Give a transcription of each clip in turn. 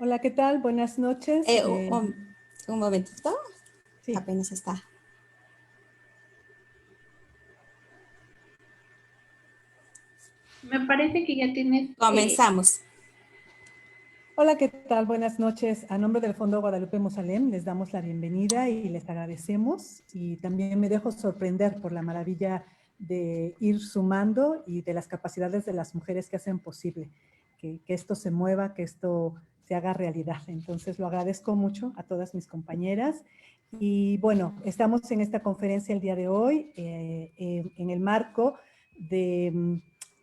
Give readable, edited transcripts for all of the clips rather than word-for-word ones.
Hola, ¿qué tal? Buenas noches. Un momentito, Sí. apenas está. Me parece que ya tienes... Comenzamos. Hola, ¿qué tal? Buenas noches. A nombre del Fondo Guadalupe Mozalem les damos la bienvenida y les agradecemos. Y también me dejo sorprender por la maravilla de ir sumando y de las capacidades de las mujeres que hacen posible que esto se mueva, que esto se haga realidad. Entonces lo agradezco mucho a todas mis compañeras. Y bueno, estamos en esta conferencia el día de hoy en el marco de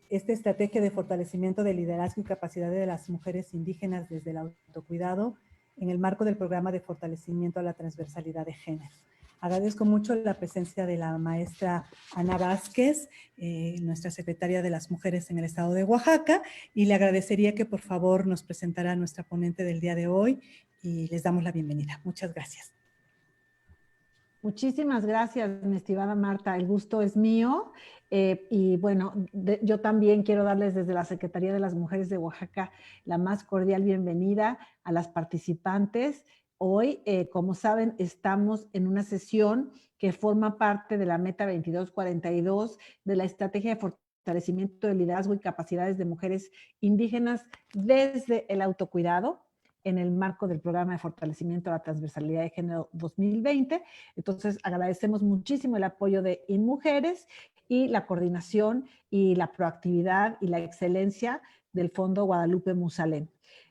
esta estrategia de fortalecimiento del liderazgo y capacidad de las mujeres indígenas desde el autocuidado en el marco del programa de fortalecimiento a la transversalidad de género. Agradezco mucho la presencia de la maestra Ana Vázquez, nuestra secretaria de las Mujeres en el Estado de Oaxaca, y le agradecería que por favor nos presentara a nuestra ponente del día de hoy y les damos la bienvenida. Muchas gracias. Muchísimas gracias, mi estimada Marta. El gusto es mío. Y bueno, yo también quiero darles desde la Secretaría de las Mujeres de Oaxaca la más cordial bienvenida a las participantes. Hoy, como saben, estamos en una sesión que forma parte de la Meta 2242 de la Estrategia de Fortalecimiento del Liderazgo y Capacidades de Mujeres Indígenas desde el autocuidado, en el marco del Programa de Fortalecimiento a la Transversalidad de Género 2020. Entonces, agradecemos muchísimo el apoyo de InMujeres y la coordinación y la proactividad y la excelencia del Fondo Guadalupe Mozalem,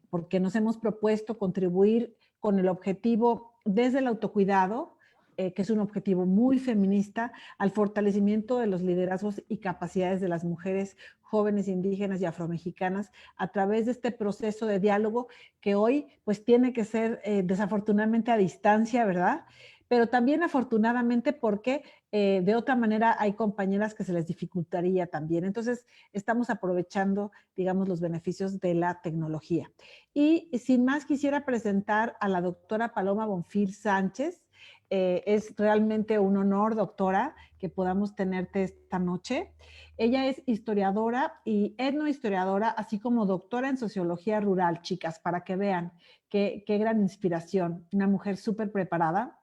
porque nos hemos propuesto contribuir con el objetivo desde el autocuidado, que es un objetivo muy feminista, al fortalecimiento de los liderazgos y capacidades de las mujeres jóvenes indígenas y afromexicanas a través de este proceso de diálogo que hoy pues tiene que ser desafortunadamente a distancia, ¿verdad? Pero también afortunadamente porque de otra manera hay compañeras que se les dificultaría también. Entonces estamos aprovechando, digamos, los beneficios de la tecnología. Y sin más quisiera presentar a la doctora Paloma Bonfil Sánchez. Es realmente un honor, doctora, que podamos tenerte esta noche. Ella es historiadora y etnohistoriadora, así como doctora en sociología rural, chicas, para que vean qué gran inspiración. Una mujer súper preparada.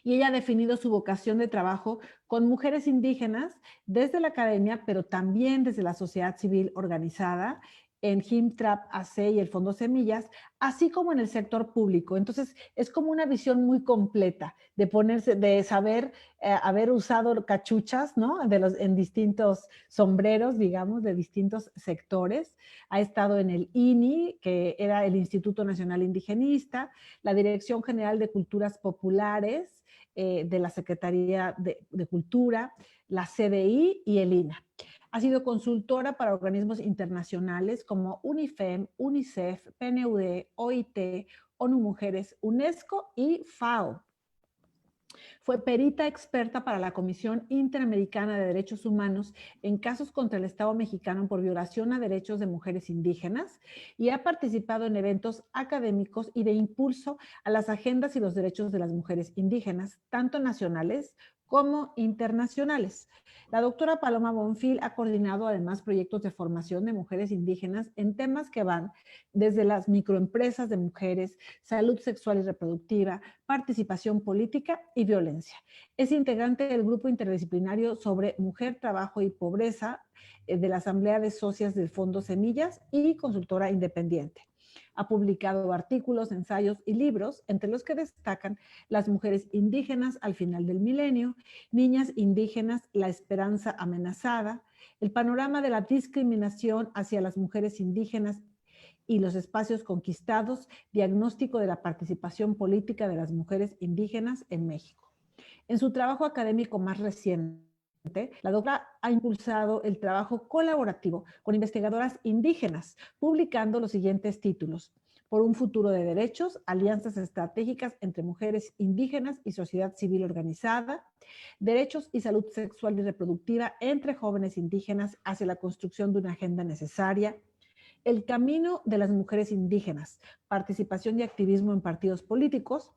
Y ella ha definido su vocación de trabajo con mujeres indígenas desde la academia, pero también desde la sociedad civil organizada, en HIMTRAP AC y el Fondo Semillas, así como en el sector público. Entonces, es como una visión muy completa de ponerse, de saber haber usado cachuchas, ¿no? En distintos sombreros, digamos, de distintos sectores. Ha estado en el INI, que era el Instituto Nacional Indigenista, la Dirección General de Culturas Populares, de la Secretaría de Cultura, la CDI y el INA. Ha sido consultora para organismos internacionales como UNIFEM, UNICEF, PNUD, OIT, ONU Mujeres, UNESCO y FAO. Fue perita experta para la Comisión Interamericana de Derechos Humanos en casos contra el Estado mexicano por violación a derechos de mujeres indígenas y ha participado en eventos académicos y de impulso a las agendas y los derechos de las mujeres indígenas, tanto nacionales como internacionales. La doctora Paloma Bonfil ha coordinado además proyectos de formación de mujeres indígenas en temas que van desde las microempresas de mujeres, salud sexual y reproductiva, participación política y violencia. Es integrante del grupo interdisciplinario sobre mujer, trabajo y pobreza de la Asamblea de Socias del Fondo Semillas y consultora independiente. Ha publicado artículos, ensayos y libros, entre los que destacan Las mujeres indígenas al final del milenio, Niñas indígenas, la esperanza amenazada, El panorama de la discriminación hacia las mujeres indígenas y los espacios conquistados, diagnóstico de la participación política de las mujeres indígenas en México. En su trabajo académico más reciente, la doctora ha impulsado el trabajo colaborativo con investigadoras indígenas, publicando los siguientes títulos: Por un futuro de derechos, alianzas estratégicas entre mujeres indígenas y sociedad civil organizada, Derechos y salud sexual y reproductiva entre jóvenes indígenas hacia la construcción de una agenda necesaria, El camino de las mujeres indígenas, participación y activismo en partidos políticos,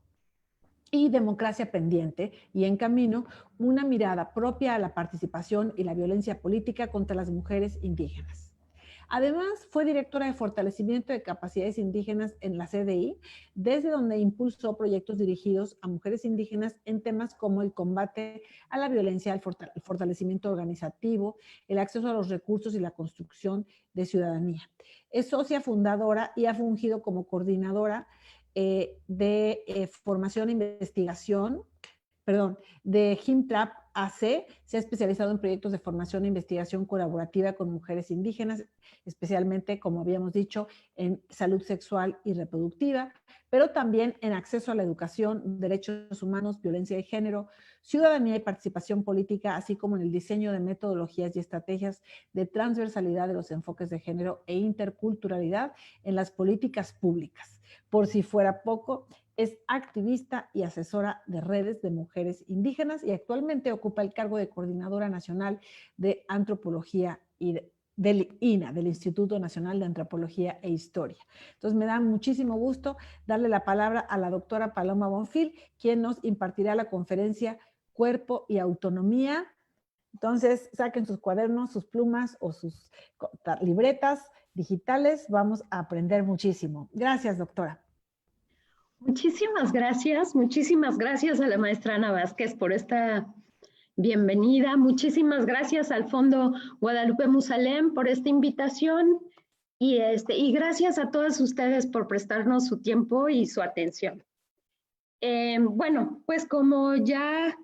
y Democracia pendiente y en camino, una mirada propia a la participación y la violencia política contra las mujeres indígenas. Además, fue directora de fortalecimiento de capacidades indígenas en la CDI, desde donde impulsó proyectos dirigidos a mujeres indígenas en temas como el combate a la violencia, el fortalecimiento organizativo, el acceso a los recursos y la construcción de ciudadanía. Es socia fundadora y ha fungido como coordinadora de formación e investigación, de HIMTRAP AC. Se ha especializado en proyectos de formación e investigación colaborativa con mujeres indígenas, especialmente, como habíamos dicho, en salud sexual y reproductiva, pero también en acceso a la educación, derechos humanos, violencia de género, ciudadanía y participación política, así como en el diseño de metodologías y estrategias de transversalidad de los enfoques de género e interculturalidad en las políticas públicas. Por si fuera poco, es activista y asesora de redes de mujeres indígenas y actualmente ocupa el cargo de coordinadora nacional de antropología y del INA, del Instituto Nacional de Antropología e Historia. Entonces me da muchísimo gusto darle la palabra a la doctora Paloma Bonfil, quien nos impartirá la conferencia Cuerpo y Autonomía. Entonces saquen sus cuadernos, sus plumas o sus libretas digitales. Vamos a aprender muchísimo. Gracias, doctora. Muchísimas gracias a la maestra Ana Vázquez por esta bienvenida. Muchísimas gracias al Fondo Guadalupe Musalem por esta invitación y gracias a todas ustedes por prestarnos su tiempo y su atención. Bueno, pues como ya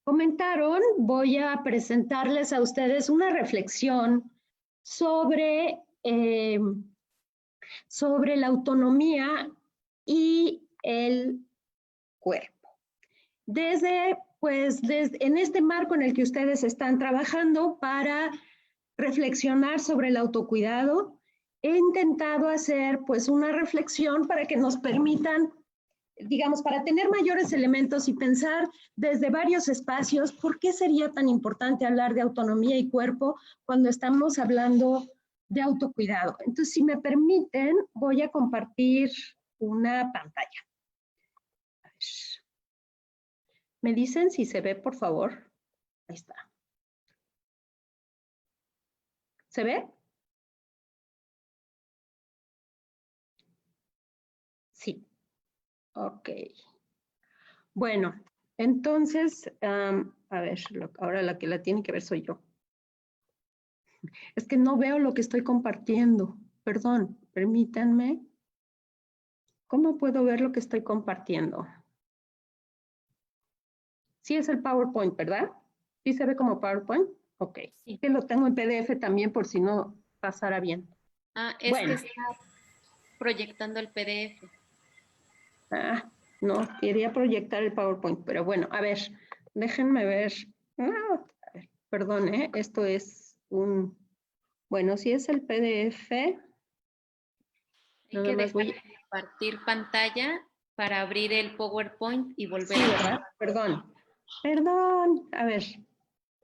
comentaron, voy a presentarles a ustedes una reflexión sobre la autonomía y el cuerpo. En este marco en el que ustedes están trabajando para reflexionar sobre el autocuidado, he intentado hacer pues una reflexión para que nos permitan, digamos, para tener mayores elementos y pensar desde varios espacios por qué sería tan importante hablar de autonomía y cuerpo cuando estamos hablando de autocuidado. Entonces, si me permiten, voy a compartir una pantalla. A ver. ¿Me dicen si se ve, por favor? Ahí está. ¿Se ve? Sí. Ok. Bueno, entonces, a ver, ahora la que la tiene que ver soy yo. Es que no veo lo que estoy compartiendo. Perdón, permítanme. ¿Cómo puedo ver lo que estoy compartiendo? Sí es el PowerPoint, ¿verdad? ¿Sí se ve como PowerPoint? Ok. Sí. Que lo tengo en PDF también por si no pasara bien. Ah, es bueno. Que está proyectando el PDF. Ah, no, quería proyectar el PowerPoint, pero bueno, a ver, déjenme ver. A ver, perdón, esto es un... Bueno, si es el PDF. Hay que dejar de compartir pantalla para abrir el PowerPoint y volver a... Perdón. A ver,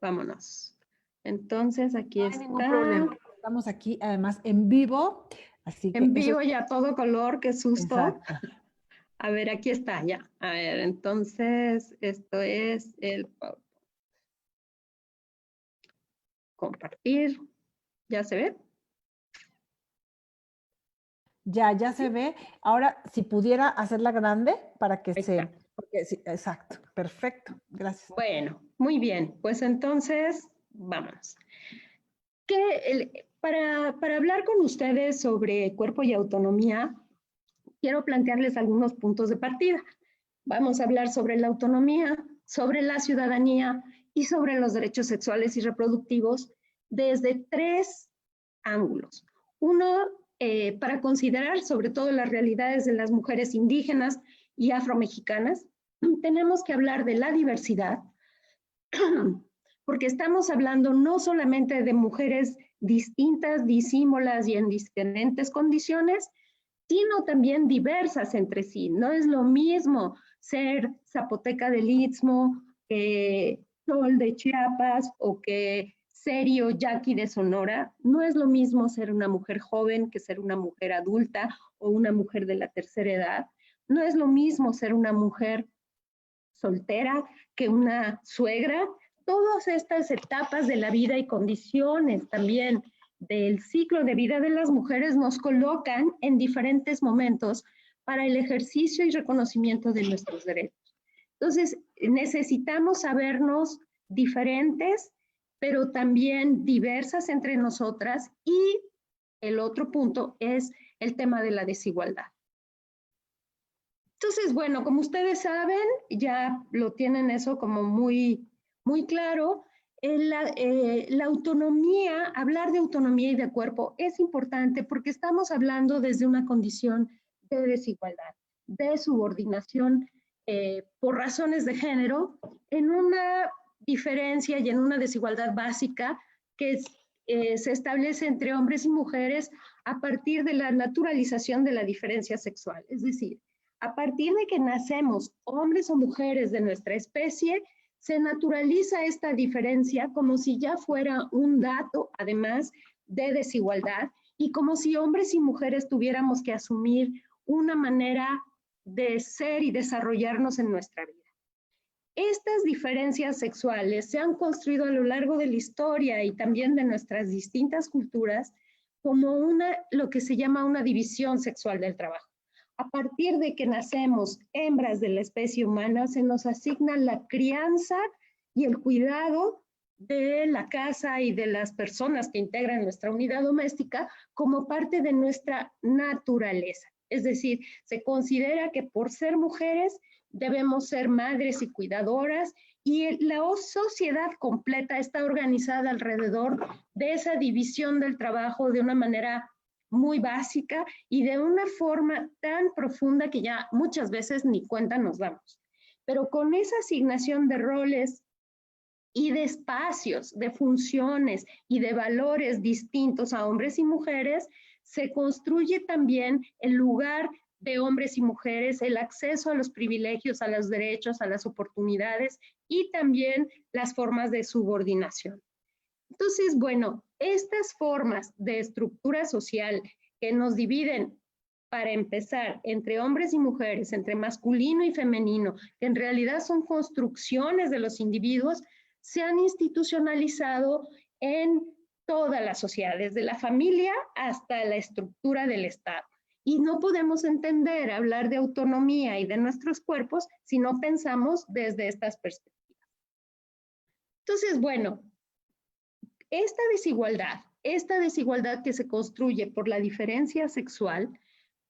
vámonos. Entonces, aquí está. No hay ningún problema. Estamos aquí, además, en vivo. Así que en vivo y a todo color, qué susto. Exacto. A ver, aquí está, ya. A ver, entonces, esto es el PowerPoint. Compartir. ¿Ya se ve? Ya se ve. Ahora, si pudiera hacerla grande para que se... Porque, sí, exacto, perfecto, gracias. Bueno, muy bien. Pues entonces, vámonos. Para hablar con ustedes sobre cuerpo y autonomía, quiero plantearles algunos puntos de partida. Vamos a hablar sobre la autonomía, sobre la ciudadanía y sobre los derechos sexuales y reproductivos desde 3 ángulos. Uno, para considerar sobre todo las realidades de las mujeres indígenas y afromexicanas, tenemos que hablar de la diversidad, porque estamos hablando no solamente de mujeres distintas, disímolas y en diferentes condiciones, sino también diversas entre sí. No es lo mismo ser zapoteca del Istmo, que Sol de Chiapas o que Serio Yaqui de Sonora. No es lo mismo ser una mujer joven que ser una mujer adulta o una mujer de la tercera edad. No es lo mismo ser una mujer soltera que una suegra. Todas estas etapas de la vida y condiciones también del ciclo de vida de las mujeres nos colocan en diferentes momentos para el ejercicio y reconocimiento de nuestros derechos. Entonces, necesitamos sabernos diferentes, pero también diversas entre nosotras, y el otro punto es el tema de la desigualdad. Entonces, bueno, como ustedes saben, ya lo tienen eso como muy claro. La autonomía, hablar de autonomía y de cuerpo es importante porque estamos hablando desde una condición de desigualdad, de subordinación por razones de género, en una diferencia y en una desigualdad básica que se establece entre hombres y mujeres a partir de la naturalización de la diferencia sexual. Es decir, a partir de que nacemos hombres o mujeres de nuestra especie, se naturaliza esta diferencia como si ya fuera un dato, además, de desigualdad, y como si hombres y mujeres tuviéramos que asumir una manera de ser y desarrollarnos en nuestra vida. Estas diferencias sexuales se han construido a lo largo de la historia y también de nuestras distintas culturas como lo que se llama una división sexual del trabajo. A partir de que nacemos hembras de la especie humana, se nos asigna la crianza y el cuidado de la casa y de las personas que integran nuestra unidad doméstica como parte de nuestra naturaleza. Es decir, se considera que por ser mujeres debemos ser madres y cuidadoras, y la sociedad completa está organizada alrededor de esa división del trabajo de una manera muy básica y de una forma tan profunda que ya muchas veces ni cuenta nos damos. Pero con esa asignación de roles y de espacios, de funciones y de valores distintos a hombres y mujeres, se construye también el lugar de hombres y mujeres, el acceso a los privilegios, a los derechos, a las oportunidades y también las formas de subordinación. Entonces, bueno, estas formas de estructura social que nos dividen, para empezar, entre hombres y mujeres, entre masculino y femenino, que en realidad son construcciones de los individuos, se han institucionalizado en toda la sociedad, desde la familia hasta la estructura del Estado. Y no podemos entender, hablar de autonomía y de nuestros cuerpos si no pensamos desde estas perspectivas. Entonces, bueno, esta desigualdad que se construye por la diferencia sexual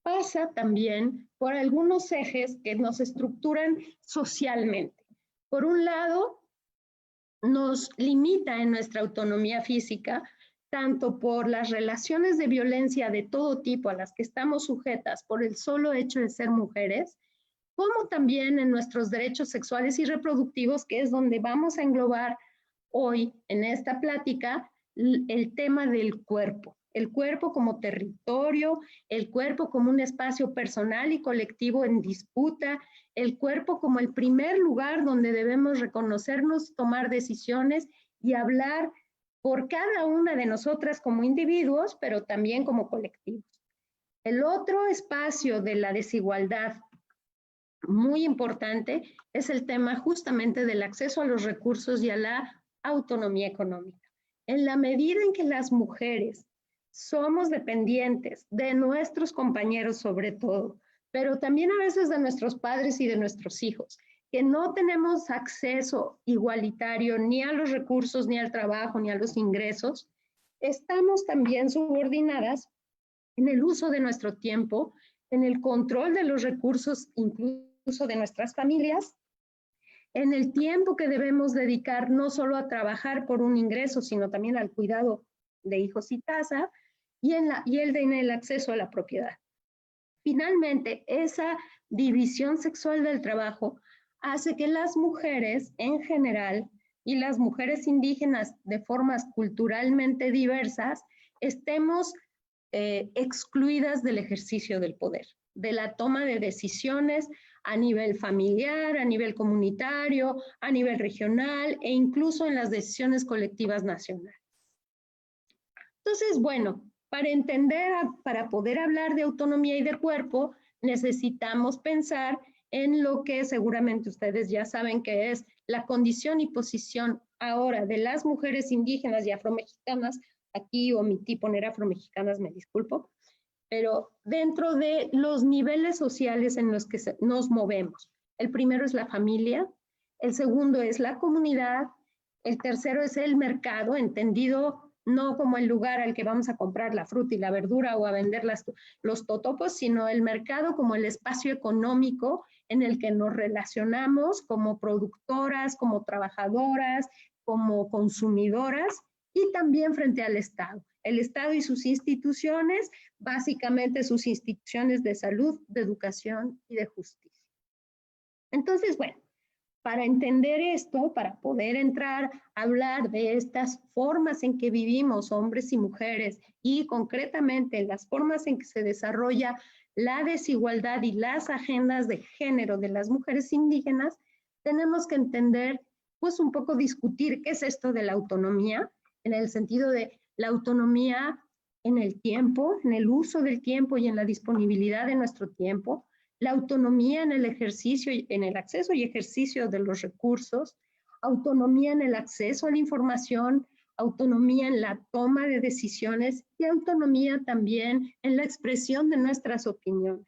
pasa también por algunos ejes que nos estructuran socialmente. Por un lado, nos limita en nuestra autonomía física, tanto por las relaciones de violencia de todo tipo a las que estamos sujetas por el solo hecho de ser mujeres, como también en nuestros derechos sexuales y reproductivos, que es donde vamos a englobar hoy en esta plática el tema del cuerpo. El cuerpo como territorio, el cuerpo como un espacio personal y colectivo en disputa, el cuerpo como el primer lugar donde debemos reconocernos, tomar decisiones y hablar por cada una de nosotras como individuos, pero también como colectivos. El otro espacio de la desigualdad muy importante es el tema justamente del acceso a los recursos y a la autonomía económica. En la medida en que las mujeres somos dependientes de nuestros compañeros sobre todo, pero también a veces de nuestros padres y de nuestros hijos, que no tenemos acceso igualitario ni a los recursos, ni al trabajo, ni a los ingresos, estamos también subordinadas en el uso de nuestro tiempo, en el control de los recursos, incluso de nuestras familias, en el tiempo que debemos dedicar no solo a trabajar por un ingreso, sino también al cuidado de hijos y casa, y en el acceso a la propiedad. Finalmente, esa división sexual del trabajo hace que las mujeres en general y las mujeres indígenas de formas culturalmente diversas estemos excluidas del ejercicio del poder, de la toma de decisiones a nivel familiar, a nivel comunitario, a nivel regional e incluso en las decisiones colectivas nacionales. Entonces, bueno, para entender, para poder hablar de autonomía y de cuerpo, necesitamos pensar en lo que seguramente ustedes ya saben que es la condición y posición ahora de las mujeres indígenas y afromexicanas aquí omití poner afromexicanas, me disculpo, pero dentro de los niveles sociales en los que nos movemos. El primero es la familia, el segundo es la comunidad, el tercero es el mercado, entendido no como el lugar al que vamos a comprar la fruta y la verdura o a vender los totopos, sino el mercado como el espacio económico en el que nos relacionamos como productoras, como trabajadoras, como consumidoras, y también frente al Estado. El Estado y sus instituciones, básicamente sus instituciones de salud, de educación y de justicia. Entonces, bueno, para entender esto, para poder entrar a hablar de estas formas en que vivimos hombres y mujeres y concretamente las formas en que se desarrolla la desigualdad y las agendas de género de las mujeres indígenas, tenemos que entender, pues un poco discutir qué es esto de la autonomía, en el sentido de la autonomía en el tiempo, en el uso del tiempo y en la disponibilidad de nuestro tiempo, la autonomía en el ejercicio, en el acceso y ejercicio de los recursos, autonomía en el acceso a la información, autonomía en la toma de decisiones y autonomía también en la expresión de nuestras opiniones.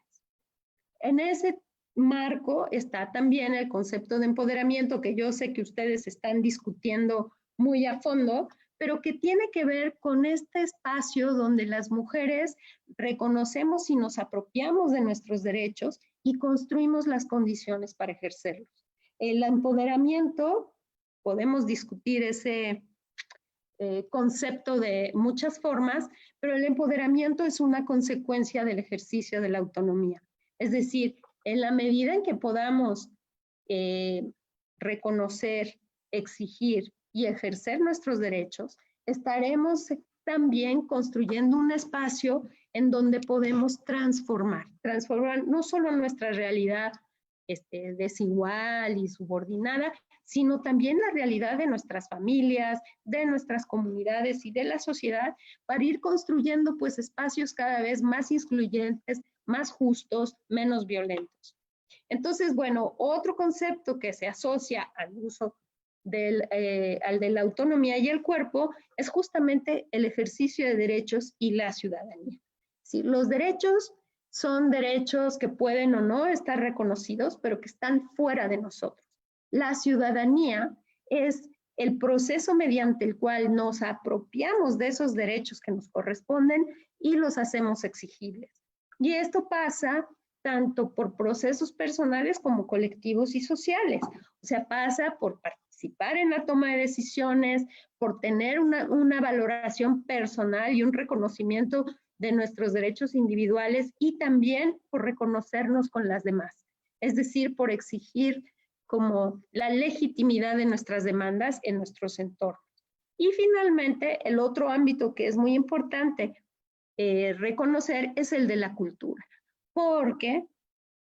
En ese marco está también el concepto de empoderamiento, que yo sé que ustedes están discutiendo muy a fondo, pero que tiene que ver con este espacio donde las mujeres reconocemos y nos apropiamos de nuestros derechos y construimos las condiciones para ejercerlos. El empoderamiento, podemos discutir ese concepto de muchas formas, pero el empoderamiento es una consecuencia del ejercicio de la autonomía. Es decir, en la medida en que podamos reconocer, exigir y ejercer nuestros derechos, estaremos también construyendo un espacio en donde podemos transformar no solo nuestra realidad desigual y subordinada, sino también la realidad de nuestras familias, de nuestras comunidades y de la sociedad, para ir construyendo pues espacios cada vez más incluyentes, más justos, menos violentos. Entonces, bueno, otro concepto que se asocia al uso al de la autonomía y el cuerpo es justamente el ejercicio de derechos y la ciudadanía. ¿Sí? Los derechos son derechos que pueden o no estar reconocidos, pero que están fuera de nosotros. La ciudadanía es el proceso mediante el cual nos apropiamos de esos derechos que nos corresponden y los hacemos exigibles. Y esto pasa tanto por procesos personales como colectivos y sociales. O sea, pasa por participar en la toma de decisiones, por tener una valoración personal y un reconocimiento de nuestros derechos individuales y también por reconocernos con las demás. Es decir, por exigir como la legitimidad de nuestras demandas en nuestros entornos. Y finalmente, el otro ámbito que es muy importante reconocer es el de la cultura, porque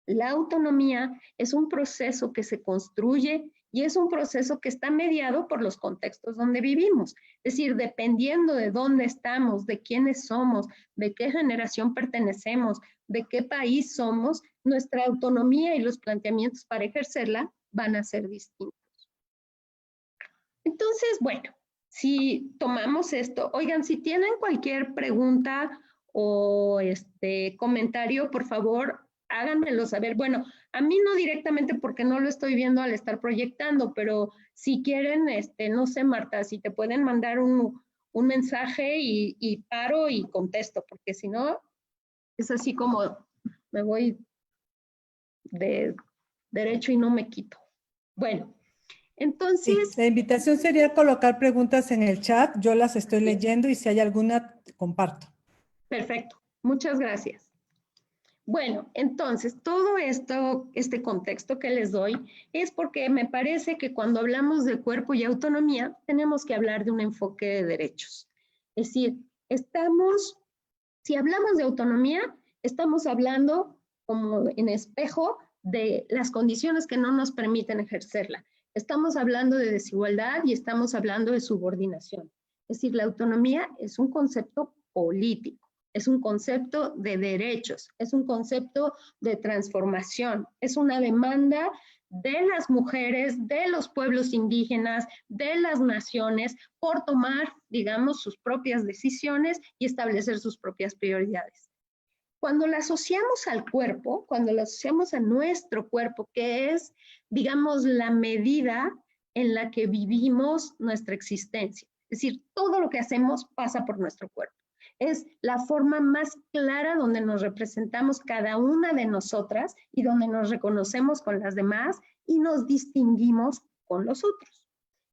la autonomía es un proceso que se construye y es un proceso que está mediado por los contextos donde vivimos. Es decir, dependiendo de dónde estamos, de quiénes somos, de qué generación pertenecemos, de qué país somos, nuestra autonomía y los planteamientos para ejercerla van a ser distintos. Entonces, bueno, si tomamos esto, oigan, si tienen cualquier pregunta o comentario, por favor, háganmelo saber. Bueno, a mí no directamente porque no lo estoy viendo al estar proyectando, pero si quieren, no sé, Marta, si te pueden mandar un mensaje y paro y contesto, porque si no, es así como me voy de derecho y no me quito. Bueno, entonces... Sí, la invitación sería colocar preguntas en el chat, yo las estoy leyendo y si hay alguna, comparto. Perfecto, muchas gracias. Bueno, entonces, todo esto, este contexto que les doy, es porque me parece que cuando hablamos de cuerpo y autonomía, tenemos que hablar de un enfoque de derechos. Es decir, si hablamos de autonomía, estamos hablando como en espejo de las condiciones que no nos permiten ejercerla. Estamos hablando de desigualdad y estamos hablando de subordinación. Es decir, la autonomía es un concepto político. es un concepto de derechos, es un concepto de transformación, es una demanda de las mujeres, de los pueblos indígenas, de las naciones, por tomar, digamos, sus propias decisiones y establecer sus propias prioridades. Cuando la asociamos al cuerpo, cuando la asociamos a nuestro cuerpo, que es, digamos, la medida en la que vivimos nuestra existencia, es decir, todo lo que hacemos pasa por nuestro cuerpo. Es la forma más clara donde nos representamos cada una de nosotras y donde nos reconocemos con las demás y nos distinguimos con los otros.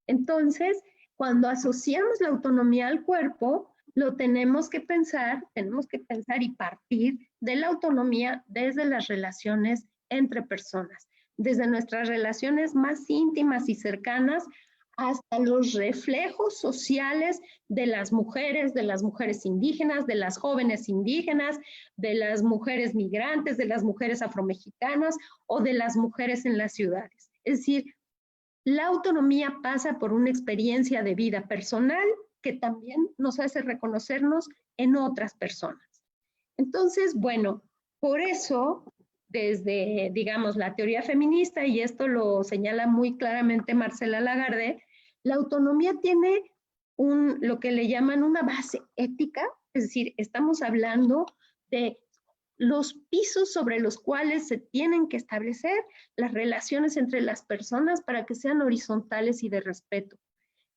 Entonces, cuando asociamos la autonomía al cuerpo, lo tenemos que pensar y partir de la autonomía desde las relaciones entre personas, desde nuestras relaciones más íntimas y cercanas hasta los reflejos sociales de las mujeres indígenas, de las jóvenes indígenas, de las mujeres migrantes, de las mujeres afromexicanas o de las mujeres en las ciudades. Es decir, la autonomía pasa por una experiencia de vida personal que también nos hace reconocernos en otras personas. Entonces, bueno, por eso, desde, digamos, la teoría feminista, y esto lo señala muy claramente Marcela Lagarde, la autonomía tiene lo que le llaman una base ética, es decir, estamos hablando de los pisos sobre los cuales se tienen que establecer las relaciones entre las personas para que sean horizontales y de respeto.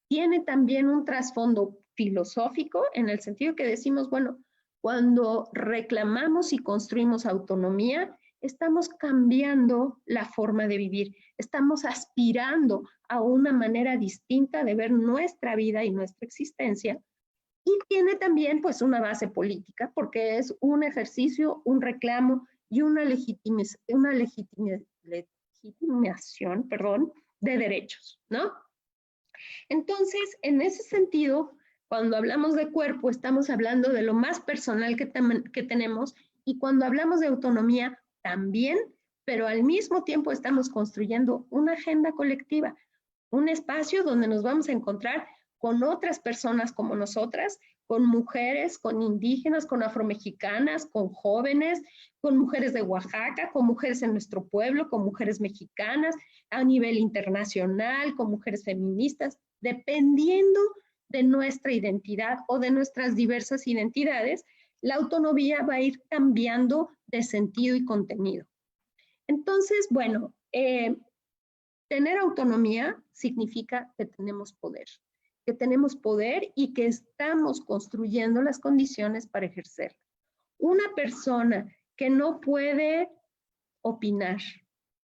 Tiene también un trasfondo filosófico en el sentido que decimos, bueno, cuando reclamamos y construimos autonomía, estamos cambiando la forma de vivir, estamos aspirando a una manera distinta de ver nuestra vida y nuestra existencia. Y tiene también pues una base política porque es un ejercicio, un reclamo y una legitimación, de derechos, ¿no? Entonces, en ese sentido, cuando hablamos de cuerpo, estamos hablando de lo más personal que tenemos, y cuando hablamos de autonomía, también, pero al mismo tiempo estamos construyendo una agenda colectiva, un espacio donde nos vamos a encontrar con otras personas como nosotras, con mujeres, con indígenas, con afromexicanas, con jóvenes, con mujeres de Oaxaca, con mujeres en nuestro pueblo, con mujeres mexicanas, a nivel internacional, con mujeres feministas, dependiendo de nuestra identidad o de nuestras diversas identidades, la autonomía va a ir cambiando de sentido y contenido. Entonces, bueno, tener autonomía significa que tenemos poder y que estamos construyendo las condiciones para ejercerla. Una persona que no puede opinar,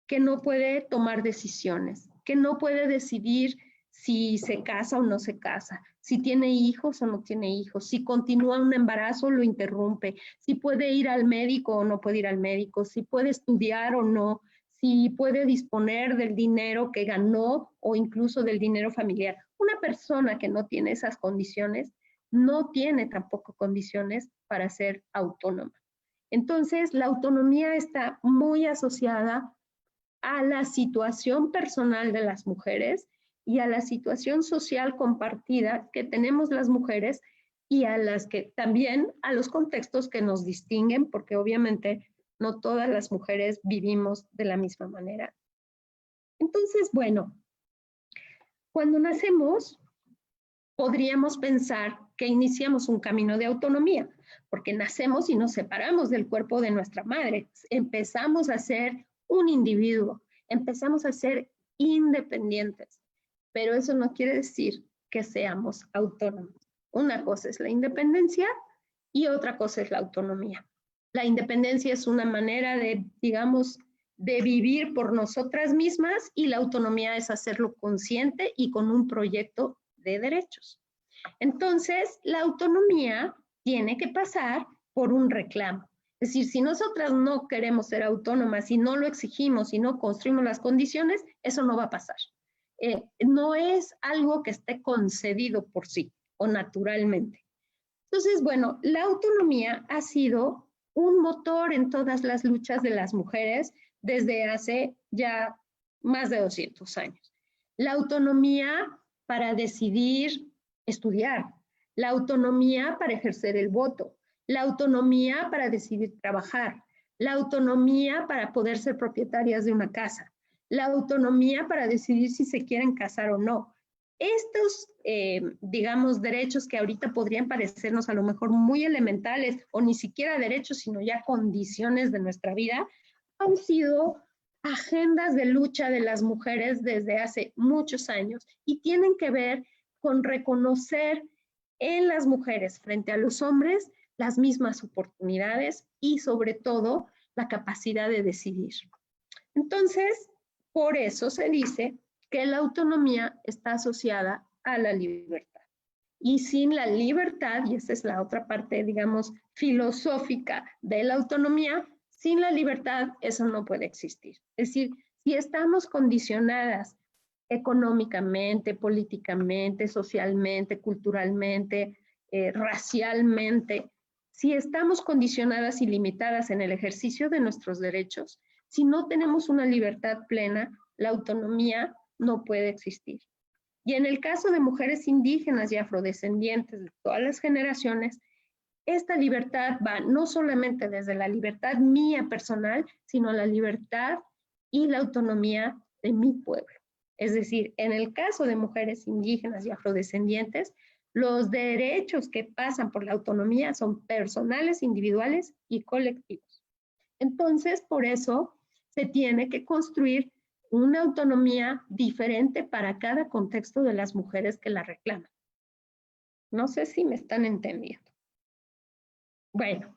que no puede tomar decisiones, que no puede decidir si se casa o no se casa, si tiene hijos o no tiene hijos, si continúa un embarazo o lo interrumpe, si puede ir al médico o no puede ir al médico, si puede estudiar o no, si puede disponer del dinero que ganó o incluso del dinero familiar. Una persona que no tiene esas condiciones no tiene tampoco condiciones para ser autónoma. Entonces, la autonomía está muy asociada a la situación personal de las mujeres y a la situación social compartida que tenemos las mujeres y a las que también a los contextos que nos distinguen, porque obviamente no todas las mujeres vivimos de la misma manera. Entonces, bueno, cuando nacemos, podríamos pensar que iniciamos un camino de autonomía, porque nacemos y nos separamos del cuerpo de nuestra madre. Empezamos a ser un individuo, empezamos a ser independientes, pero eso no quiere decir que seamos autónomos. Una cosa es la independencia y otra cosa es la autonomía. La independencia es una manera de, digamos, de vivir por nosotras mismas y la autonomía es hacerlo consciente y con un proyecto de derechos. Entonces, la autonomía tiene que pasar por un reclamo. Es decir, si nosotras no queremos ser autónomas y no lo exigimos y no construimos las condiciones, eso no va a pasar. No es algo que esté concedido por sí o naturalmente. Entonces, bueno, la autonomía ha sido un motor en todas las luchas de las mujeres desde hace ya más de 200 años. La autonomía para decidir estudiar, la autonomía para ejercer el voto, la autonomía para decidir trabajar, la autonomía para poder ser propietarias de una casa, la autonomía para decidir si se quieren casar o no. Estos, digamos, derechos que ahorita podrían parecernos a lo mejor muy elementales o ni siquiera derechos, sino ya condiciones de nuestra vida, han sido agendas de lucha de las mujeres desde hace muchos años y tienen que ver con reconocer en las mujeres frente a los hombres las mismas oportunidades y sobre todo la capacidad de decidir. Entonces, por eso se dice que la autonomía está asociada a la libertad. Y sin la libertad, y esa es la otra parte, digamos, filosófica de la autonomía, sin la libertad eso no puede existir. Es decir, si estamos condicionadas económicamente, políticamente, socialmente, culturalmente, racialmente, si estamos condicionadas y limitadas en el ejercicio de nuestros derechos, si no tenemos una libertad plena, la autonomía no puede existir. Y en el caso de mujeres indígenas y afrodescendientes de todas las generaciones, esta libertad va no solamente desde la libertad mía personal, sino la libertad y la autonomía de mi pueblo. Es decir, en el caso de mujeres indígenas y afrodescendientes, los derechos que pasan por la autonomía son personales, individuales y colectivos. Entonces, por eso se tiene que construir una autonomía diferente para cada contexto de las mujeres que la reclaman. No sé si me están entendiendo. Bueno,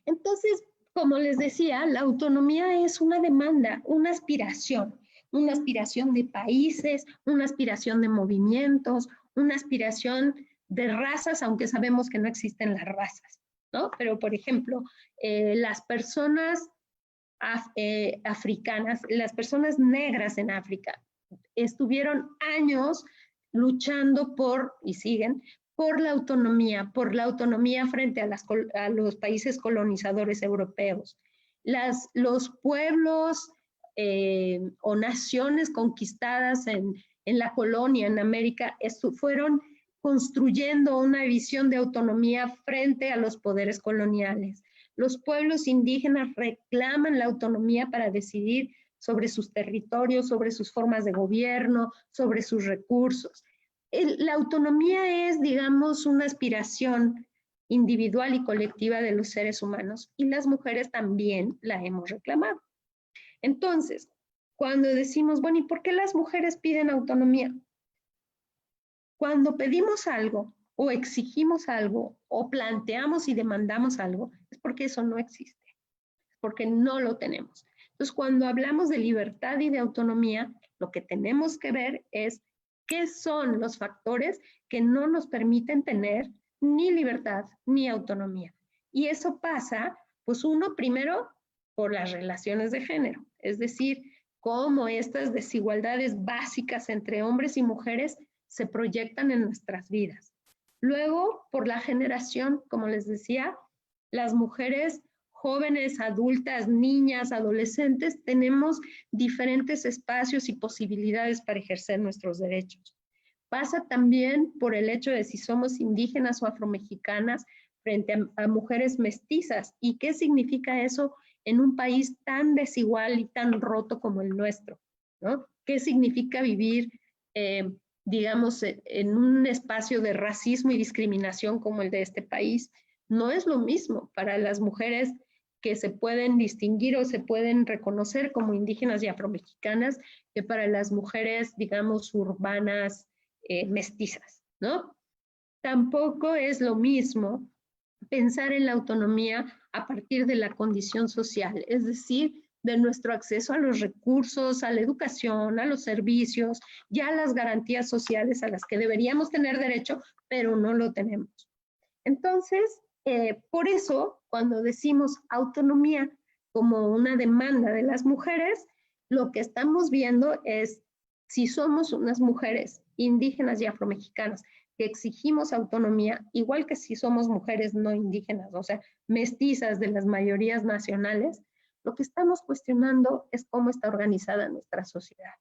entonces, como les decía, la autonomía es una demanda, una aspiración de países, una aspiración de movimientos, una aspiración de razas, aunque sabemos que no existen las razas, ¿no? Pero, por ejemplo, las personas africanas, las personas negras en África, estuvieron años luchando por, y siguen, por la autonomía frente a los países colonizadores europeos. Los pueblos o naciones conquistadas en la colonia, en América, fueron construyendo una visión de autonomía frente a los poderes coloniales. Los pueblos indígenas reclaman la autonomía para decidir sobre sus territorios, sobre sus formas de gobierno, sobre sus recursos. La autonomía es, digamos, una aspiración individual y colectiva de los seres humanos y las mujeres también la hemos reclamado. Entonces, cuando decimos, bueno, ¿y por qué las mujeres piden autonomía? Cuando pedimos algo o exigimos algo o planteamos y demandamos algo, es porque eso no existe, porque no lo tenemos. Entonces, cuando hablamos de libertad y de autonomía, lo que tenemos que ver es qué son los factores que no nos permiten tener ni libertad ni autonomía. Y eso pasa, pues uno, primero, por las relaciones de género, es decir, cómo estas desigualdades básicas entre hombres y mujeres se proyectan en nuestras vidas. Luego, por la generación, como les decía, las mujeres jóvenes, adultas, niñas, adolescentes, tenemos diferentes espacios y posibilidades para ejercer nuestros derechos. Pasa también por el hecho de si somos indígenas o afromexicanas frente a mujeres mestizas. ¿Y qué significa eso en un país tan desigual y tan roto como el nuestro, ¿no? ¿Qué significa vivir, digamos, en un espacio de racismo y discriminación como el de este país? No es lo mismo para las mujeres que se pueden distinguir o se pueden reconocer como indígenas y afromexicanas que para las mujeres, digamos, urbanas, mestizas, ¿no? Tampoco es lo mismo pensar en la autonomía a partir de la condición social, es decir, de nuestro acceso a los recursos, a la educación, a los servicios y a las garantías sociales a las que deberíamos tener derecho, pero no lo tenemos. Entonces, por eso, cuando decimos autonomía como una demanda de las mujeres, lo que estamos viendo es si somos unas mujeres indígenas y afromexicanas que exigimos autonomía, igual que si somos mujeres no indígenas, o sea, mestizas de las mayorías nacionales, lo que estamos cuestionando es cómo está organizada nuestra sociedad.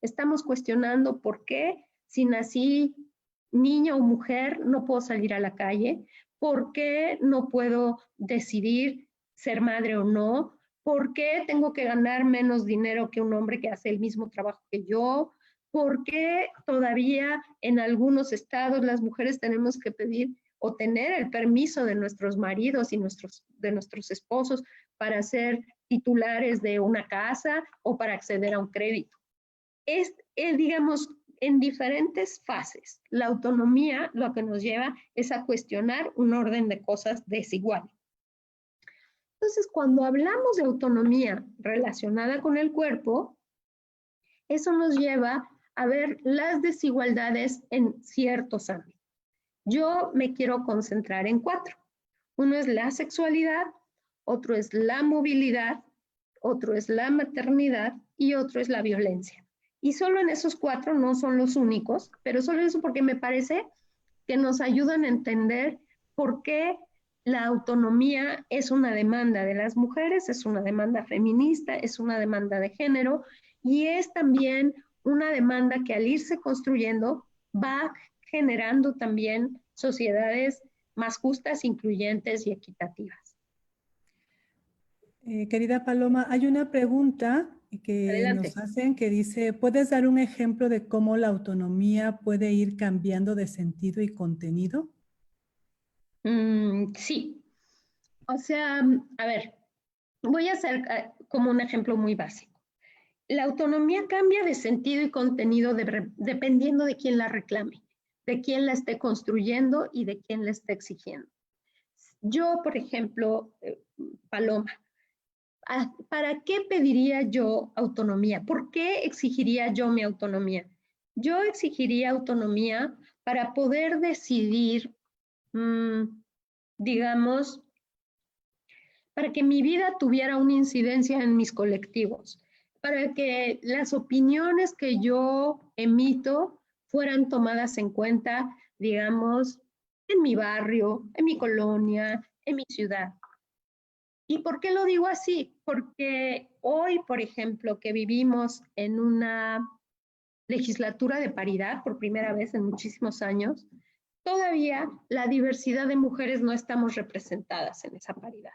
Estamos cuestionando por qué, si nací niña o mujer, no puedo salir a la calle, ¿Por qué no puedo decidir ser madre o no? ¿Por qué tengo que ganar menos dinero que un hombre que hace el mismo trabajo que yo? ¿Por qué todavía en algunos estados las mujeres tenemos que pedir o tener el permiso de nuestros maridos y de nuestros esposos para ser titulares de una casa o para acceder a un crédito? Es, digamos, en diferentes fases. La autonomía lo que nos lleva es a cuestionar un orden de cosas desigual. Entonces, cuando hablamos de autonomía relacionada con el cuerpo, eso nos lleva a ver las desigualdades en ciertos ámbitos. Yo me quiero concentrar en 4. Uno es la sexualidad, otro es la movilidad, otro es la maternidad y otro es la violencia. Y solo en esos 4, no son los únicos, pero solo eso porque me parece que nos ayudan a entender por qué la autonomía es una demanda de las mujeres, es una demanda feminista, es una demanda de género y es también una demanda que al irse construyendo va generando también sociedades más justas, incluyentes y equitativas. Querida Paloma, hay una pregunta que Adelante. nos hacen que dice, ¿puedes dar un ejemplo de cómo la autonomía puede ir cambiando de sentido y contenido? Sí. O sea, a ver, voy a hacer como un ejemplo muy básico. La autonomía cambia de sentido y contenido dependiendo de quién la reclame, de quién la esté construyendo y de quién la esté exigiendo. Yo, por ejemplo, Paloma, ¿para qué pediría yo autonomía? ¿Por qué exigiría yo mi autonomía? Yo exigiría autonomía para poder decidir, digamos, para que mi vida tuviera una incidencia en mis colectivos, para que las opiniones que yo emito fueran tomadas en cuenta, digamos, en mi barrio, en mi colonia, en mi ciudad. ¿Y por qué lo digo así? Porque hoy, por ejemplo, que vivimos en una legislatura de paridad por primera vez en muchísimos años, todavía la diversidad de mujeres no estamos representadas en esa paridad.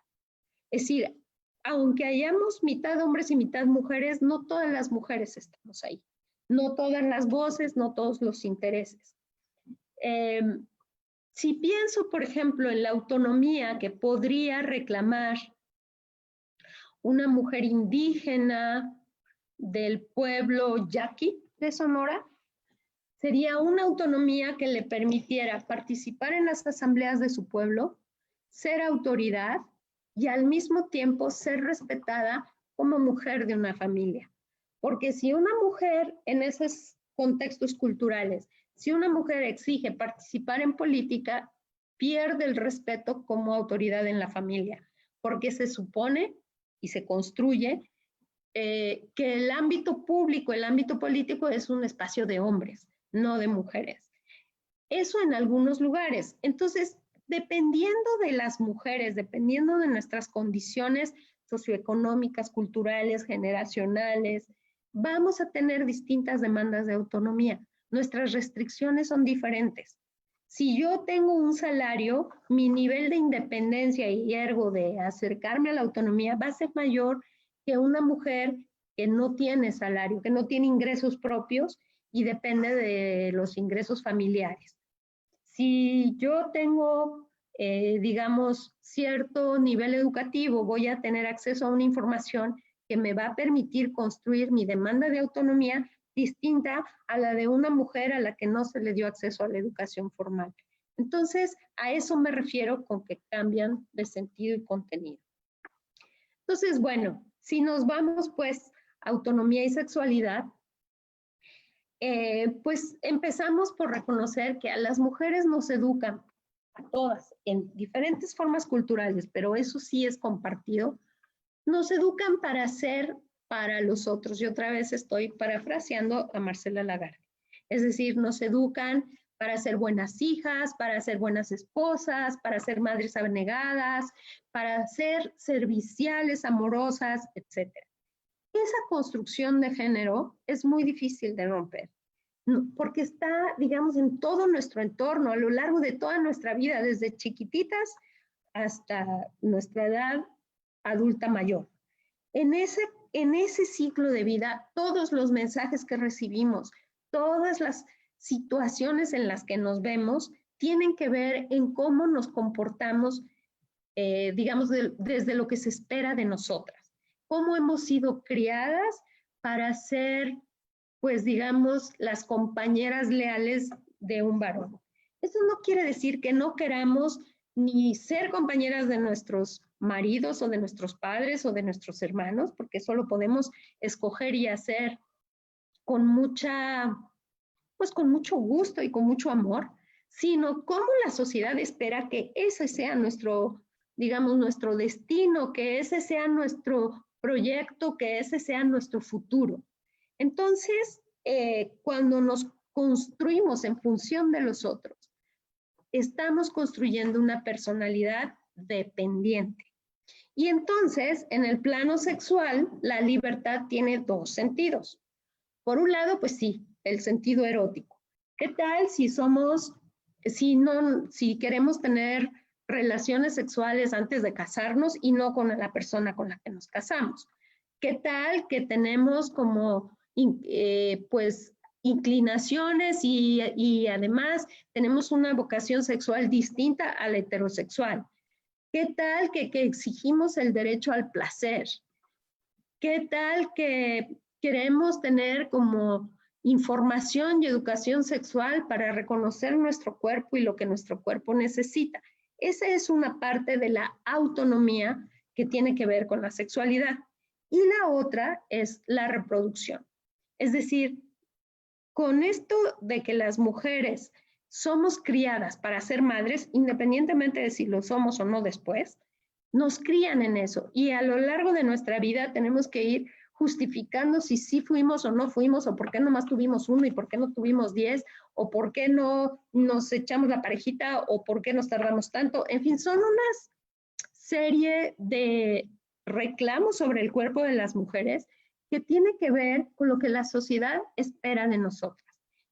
Es decir, aunque hayamos mitad hombres y mitad mujeres, no todas las mujeres estamos ahí. No todas las voces, no todos los intereses. Si pienso, por ejemplo, en la autonomía que podría reclamar una mujer indígena del pueblo yaqui de Sonora, sería una autonomía que le permitiera participar en las asambleas de su pueblo, ser autoridad y al mismo tiempo ser respetada como mujer de una familia. Porque si una mujer en esos contextos culturales, si una mujer exige participar en política, pierde el respeto como autoridad en la familia, porque se supone y se construye que el ámbito público, el ámbito político es un espacio de hombres, no de mujeres. Eso en algunos lugares. Entonces, dependiendo de las mujeres, dependiendo de nuestras condiciones socioeconómicas, culturales, generacionales, vamos a tener distintas demandas de autonomía. Nuestras restricciones son diferentes. Si yo tengo un salario, mi nivel de independencia y ergo de acercarme a la autonomía va a ser mayor que una mujer que no tiene salario, que no tiene ingresos propios y depende de los ingresos familiares. Si yo tengo, digamos, cierto nivel educativo, voy a tener acceso a una información que me va a permitir construir mi demanda de autonomía distinta a la de una mujer a la que no se le dio acceso a la educación formal. Entonces, a eso me refiero con que cambian de sentido y contenido. Entonces, bueno, si nos vamos pues a autonomía y sexualidad, pues empezamos por reconocer que a las mujeres nos educan, a todas, en diferentes formas culturales, pero eso sí es compartido, nos educan para ser para los otros. Y otra vez estoy parafraseando a Marcela Lagarde. Es decir, nos educan para ser buenas hijas, para ser buenas esposas, para ser madres abnegadas, para ser serviciales, amorosas, etc. Esa construcción de género es muy difícil de romper. porque está, digamos, en todo nuestro entorno, a lo largo de toda nuestra vida, desde chiquititas hasta nuestra edad adulta mayor. En ese ciclo de vida, todos los mensajes que recibimos, todas las situaciones en las que nos vemos, tienen que ver en cómo nos comportamos, digamos, desde lo que se espera de nosotras. Cómo hemos sido criadas para ser, pues, digamos, las compañeras leales de un varón. Eso no quiere decir que no queramos ni ser compañeras de nuestros maridos o de nuestros padres o de nuestros hermanos, porque eso lo podemos escoger y hacer con pues con mucho gusto y con mucho amor, sino cómo la sociedad espera que ese sea nuestro, digamos, nuestro destino, que ese sea nuestro proyecto, que ese sea nuestro futuro. Entonces, cuando nos construimos en función de los otros, estamos construyendo una personalidad dependiente. Y entonces, en el plano sexual, la libertad tiene dos sentidos. Por un lado, pues sí, el sentido erótico. ¿Qué tal si queremos tener relaciones sexuales antes de casarnos y no con la persona con la que nos casamos? ¿Qué tal que tenemos como, pues, inclinaciones y además tenemos una vocación sexual distinta a la heterosexual? ¿Qué tal que exigimos el derecho al placer? ¿Qué tal que queremos tener como información y educación sexual para reconocer nuestro cuerpo y lo que nuestro cuerpo necesita? Esa es una parte de la autonomía que tiene que ver con la sexualidad. Y la otra es la reproducción. Es decir, con esto de que las mujeres somos criadas para ser madres, independientemente de si lo somos o no después, nos crían en eso. Y a lo largo de nuestra vida tenemos que ir justificando si sí fuimos o no fuimos, o por qué nomás tuvimos uno y por qué no tuvimos 10, o por qué no nos echamos la parejita, o por qué nos tardamos tanto. En fin, son una serie de reclamos sobre el cuerpo de las mujeres que tiene que ver con lo que la sociedad espera de nosotras.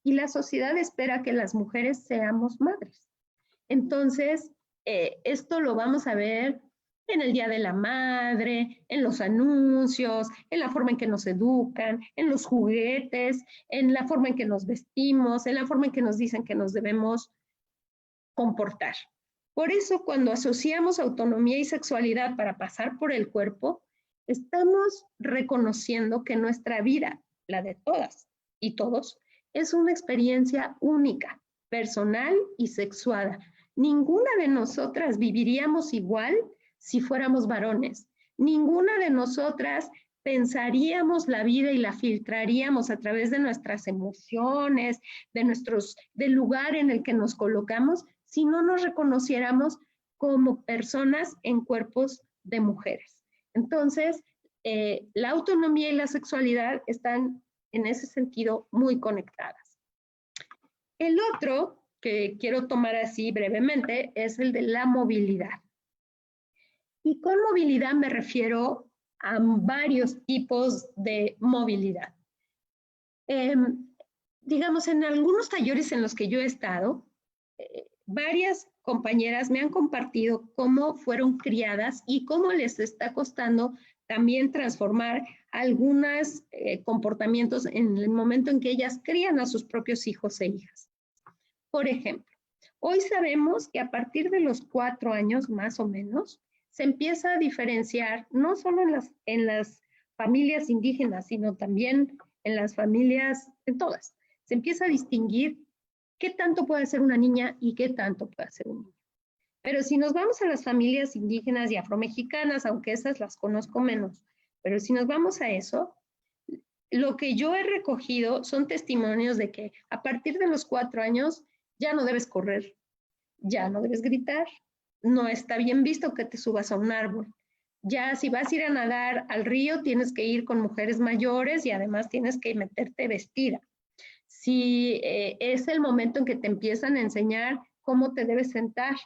Y la sociedad espera que las mujeres seamos madres. Entonces, esto lo vamos a ver en el Día de la Madre, en los anuncios, en la forma en que nos educan, en los juguetes, en la forma en que nos vestimos, en la forma en que nos dicen que nos debemos comportar. Por eso, cuando asociamos autonomía y sexualidad para pasar por el cuerpo, estamos reconociendo que nuestra vida, la de todas y todos, es una experiencia única, personal y sexuada. Ninguna de nosotras viviríamos igual si fuéramos varones. Ninguna de nosotras pensaríamos la vida y la filtraríamos a través de nuestras emociones, del lugar en el que nos colocamos, si no nos reconociéramos como personas en cuerpos de mujeres. Entonces, la autonomía y la sexualidad están en ese sentido muy conectadas. El otro que quiero tomar así brevemente es el de la movilidad. Y con movilidad me refiero a varios tipos de movilidad. Digamos, en algunos talleres en los que yo he estado, varias compañeras me han compartido cómo fueron criadas y cómo les está costando también transformar algunos comportamientos en el momento en que ellas crían a sus propios hijos e hijas. Por ejemplo, hoy sabemos que a partir de los 4 años más o menos, se empieza a diferenciar no solo en las familias indígenas, sino también en las familias, en todas. Se empieza a distinguir qué tanto puede ser una niña y qué tanto puede ser un niño. Pero si nos vamos a las familias indígenas y afromexicanas, aunque esas las conozco menos, pero si nos vamos a eso, lo que yo he recogido son testimonios de que a partir de los 4 años ya no debes correr, ya no debes gritar, no está bien visto que te subas a un árbol. Ya si vas a ir a nadar al río, tienes que ir con mujeres mayores y además tienes que meterte vestida. Si es el momento en que te empiezan a enseñar cómo te debes sentar,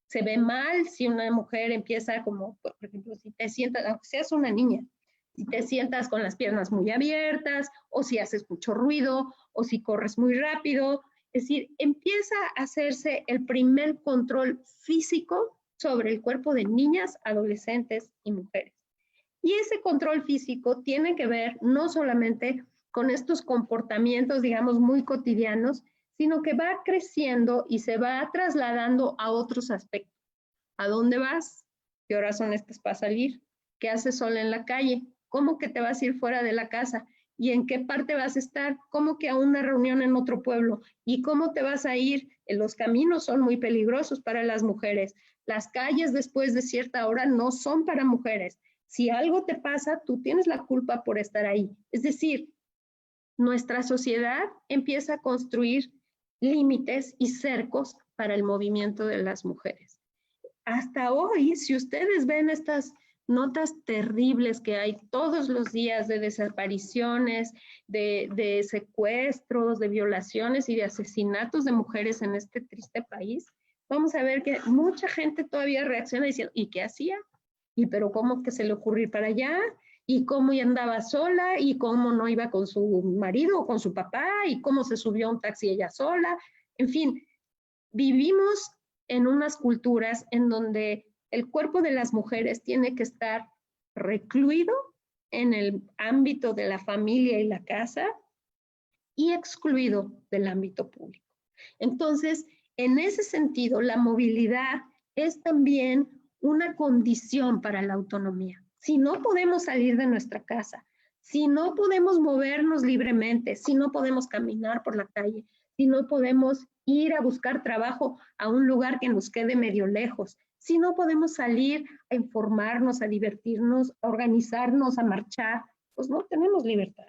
se ve mal si una mujer empieza como, por ejemplo, si te sientas, aunque seas una niña, si te sientas con las piernas muy abiertas, o si haces mucho ruido, o si corres muy rápido. Es decir, empieza a hacerse el primer control físico sobre el cuerpo de niñas, adolescentes y mujeres. Y ese control físico tiene que ver no solamente con estos comportamientos, digamos, muy cotidianos, sino que va creciendo y se va trasladando a otros aspectos. ¿A dónde vas? ¿Qué horas son estas para salir? ¿Qué haces sola en la calle? ¿Cómo que te vas a ir fuera de la casa? ¿Y en qué parte vas a estar? ¿Cómo que a una reunión en otro pueblo? ¿Y cómo te vas a ir? Los caminos son muy peligrosos para las mujeres. Las calles después de cierta hora no son para mujeres. Si algo te pasa, tú tienes la culpa por estar ahí. Es decir, nuestra sociedad empieza a construir límites y cercos para el movimiento de las mujeres. Hasta hoy, si ustedes ven estas notas terribles que hay todos los días de desapariciones, de secuestros, de violaciones y de asesinatos de mujeres en este triste país, vamos a ver que mucha gente todavía reacciona diciendo, ¿y qué hacía? ¿Y pero cómo que se le ocurrió ir para allá? ¿Y cómo andaba sola? ¿Y cómo no iba con su marido o con su papá? ¿Y cómo se subió a un taxi ella sola? En fin, vivimos en unas culturas en donde el cuerpo de las mujeres tiene que estar recluido en el ámbito de la familia y la casa y excluido del ámbito público. Entonces, en ese sentido, la movilidad es también una condición para la autonomía. Si no podemos salir de nuestra casa, si no podemos movernos libremente, si no podemos caminar por la calle, si no podemos ir a buscar trabajo a un lugar que nos quede medio lejos, si no podemos salir a informarnos, a divertirnos, a organizarnos, a marchar, pues no tenemos libertad.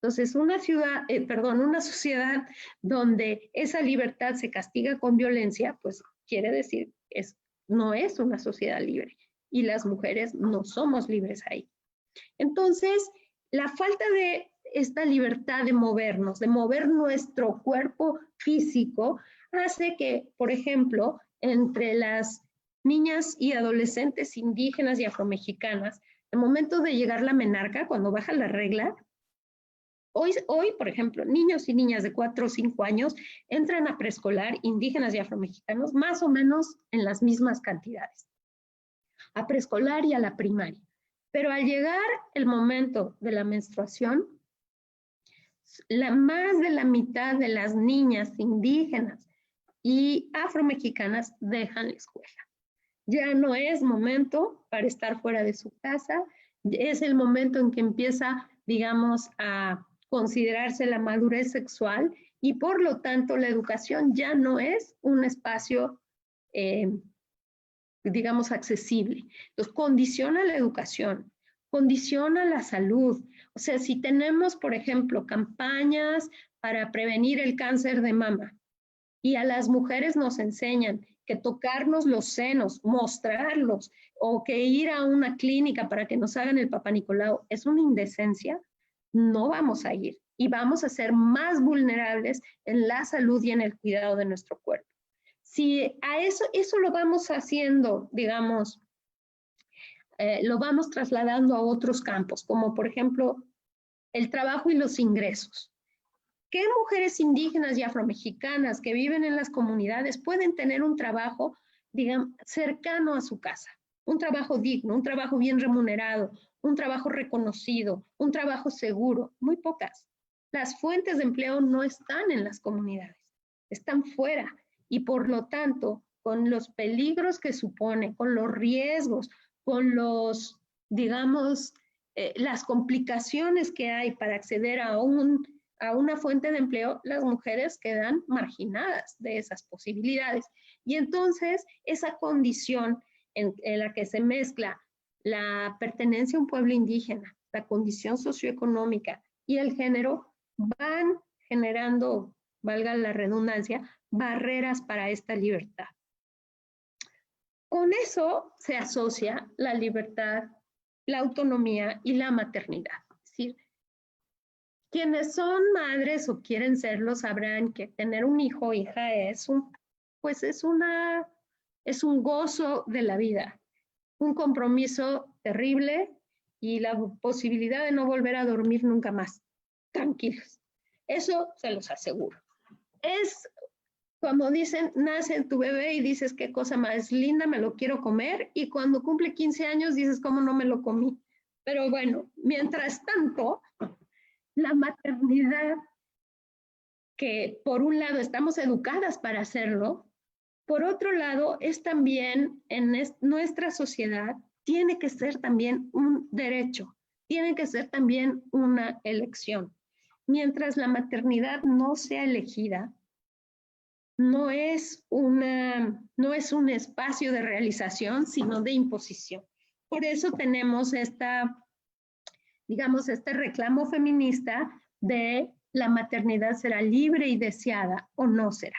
Entonces, una sociedad donde esa libertad se castiga con violencia, pues quiere decir que no es una sociedad libre y las mujeres no somos libres ahí. Entonces, la falta de esta libertad de movernos, de mover nuestro cuerpo físico, hace que, por ejemplo, entre las niñas y adolescentes indígenas y afromexicanas, al momento de llegar la menarca, cuando baja la regla, hoy, por ejemplo, niños y niñas de 4 o 5 años entran a preescolar, indígenas y afromexicanos, más o menos en las mismas cantidades, a preescolar y a la primaria. Pero al llegar el momento de la menstruación, más de la mitad de las niñas indígenas y afromexicanas dejan la escuela. Ya no es momento para estar fuera de su casa, es el momento en que empieza, digamos, a considerarse la madurez sexual y por lo tanto la educación ya no es un espacio, digamos, accesible. Entonces, condiciona la educación, condiciona la salud. O sea, si tenemos, por ejemplo, campañas para prevenir el cáncer de mama y a las mujeres nos enseñan que tocarnos los senos, mostrarlos, o que ir a una clínica para que nos hagan el Papá Nicolau es una indecencia, no vamos a ir y vamos a ser más vulnerables en la salud y en el cuidado de nuestro cuerpo. Si a eso lo vamos haciendo, digamos, lo vamos trasladando a otros campos, como por ejemplo el trabajo y los ingresos. ¿Qué mujeres indígenas y afromexicanas que viven en las comunidades pueden tener un trabajo, digamos, cercano a su casa? Un trabajo digno, un trabajo bien remunerado, un trabajo reconocido, un trabajo seguro. Muy pocas. Las fuentes de empleo no están en las comunidades, están fuera. Y por lo tanto, con los peligros que supone, con los riesgos, con los, digamos, las complicaciones que hay para acceder a una fuente de empleo, las mujeres quedan marginadas de esas posibilidades. Y entonces esa condición en la que se mezcla la pertenencia a un pueblo indígena, la condición socioeconómica y el género van generando, valga la redundancia, barreras para esta libertad. Con eso se asocia la libertad, la autonomía y la maternidad. Es decir, quienes son madres o quieren serlo sabrán que tener un hijo o hija es un gozo de la vida, un compromiso terrible y la posibilidad de no volver a dormir nunca más. Tranquilos. Eso se los aseguro. Es como dicen, nace tu bebé y dices qué cosa más linda, me lo quiero comer, y cuando cumple 15 años dices cómo no me lo comí. Pero bueno, mientras tanto, la maternidad, que por un lado estamos educadas para hacerlo, por otro lado es también en nuestra sociedad, tiene que ser también un derecho, tiene que ser también una elección. Mientras la maternidad no sea elegida, no es un espacio de realización, sino de imposición. Por eso tenemos digamos, este reclamo feminista de la maternidad será libre y deseada o no será.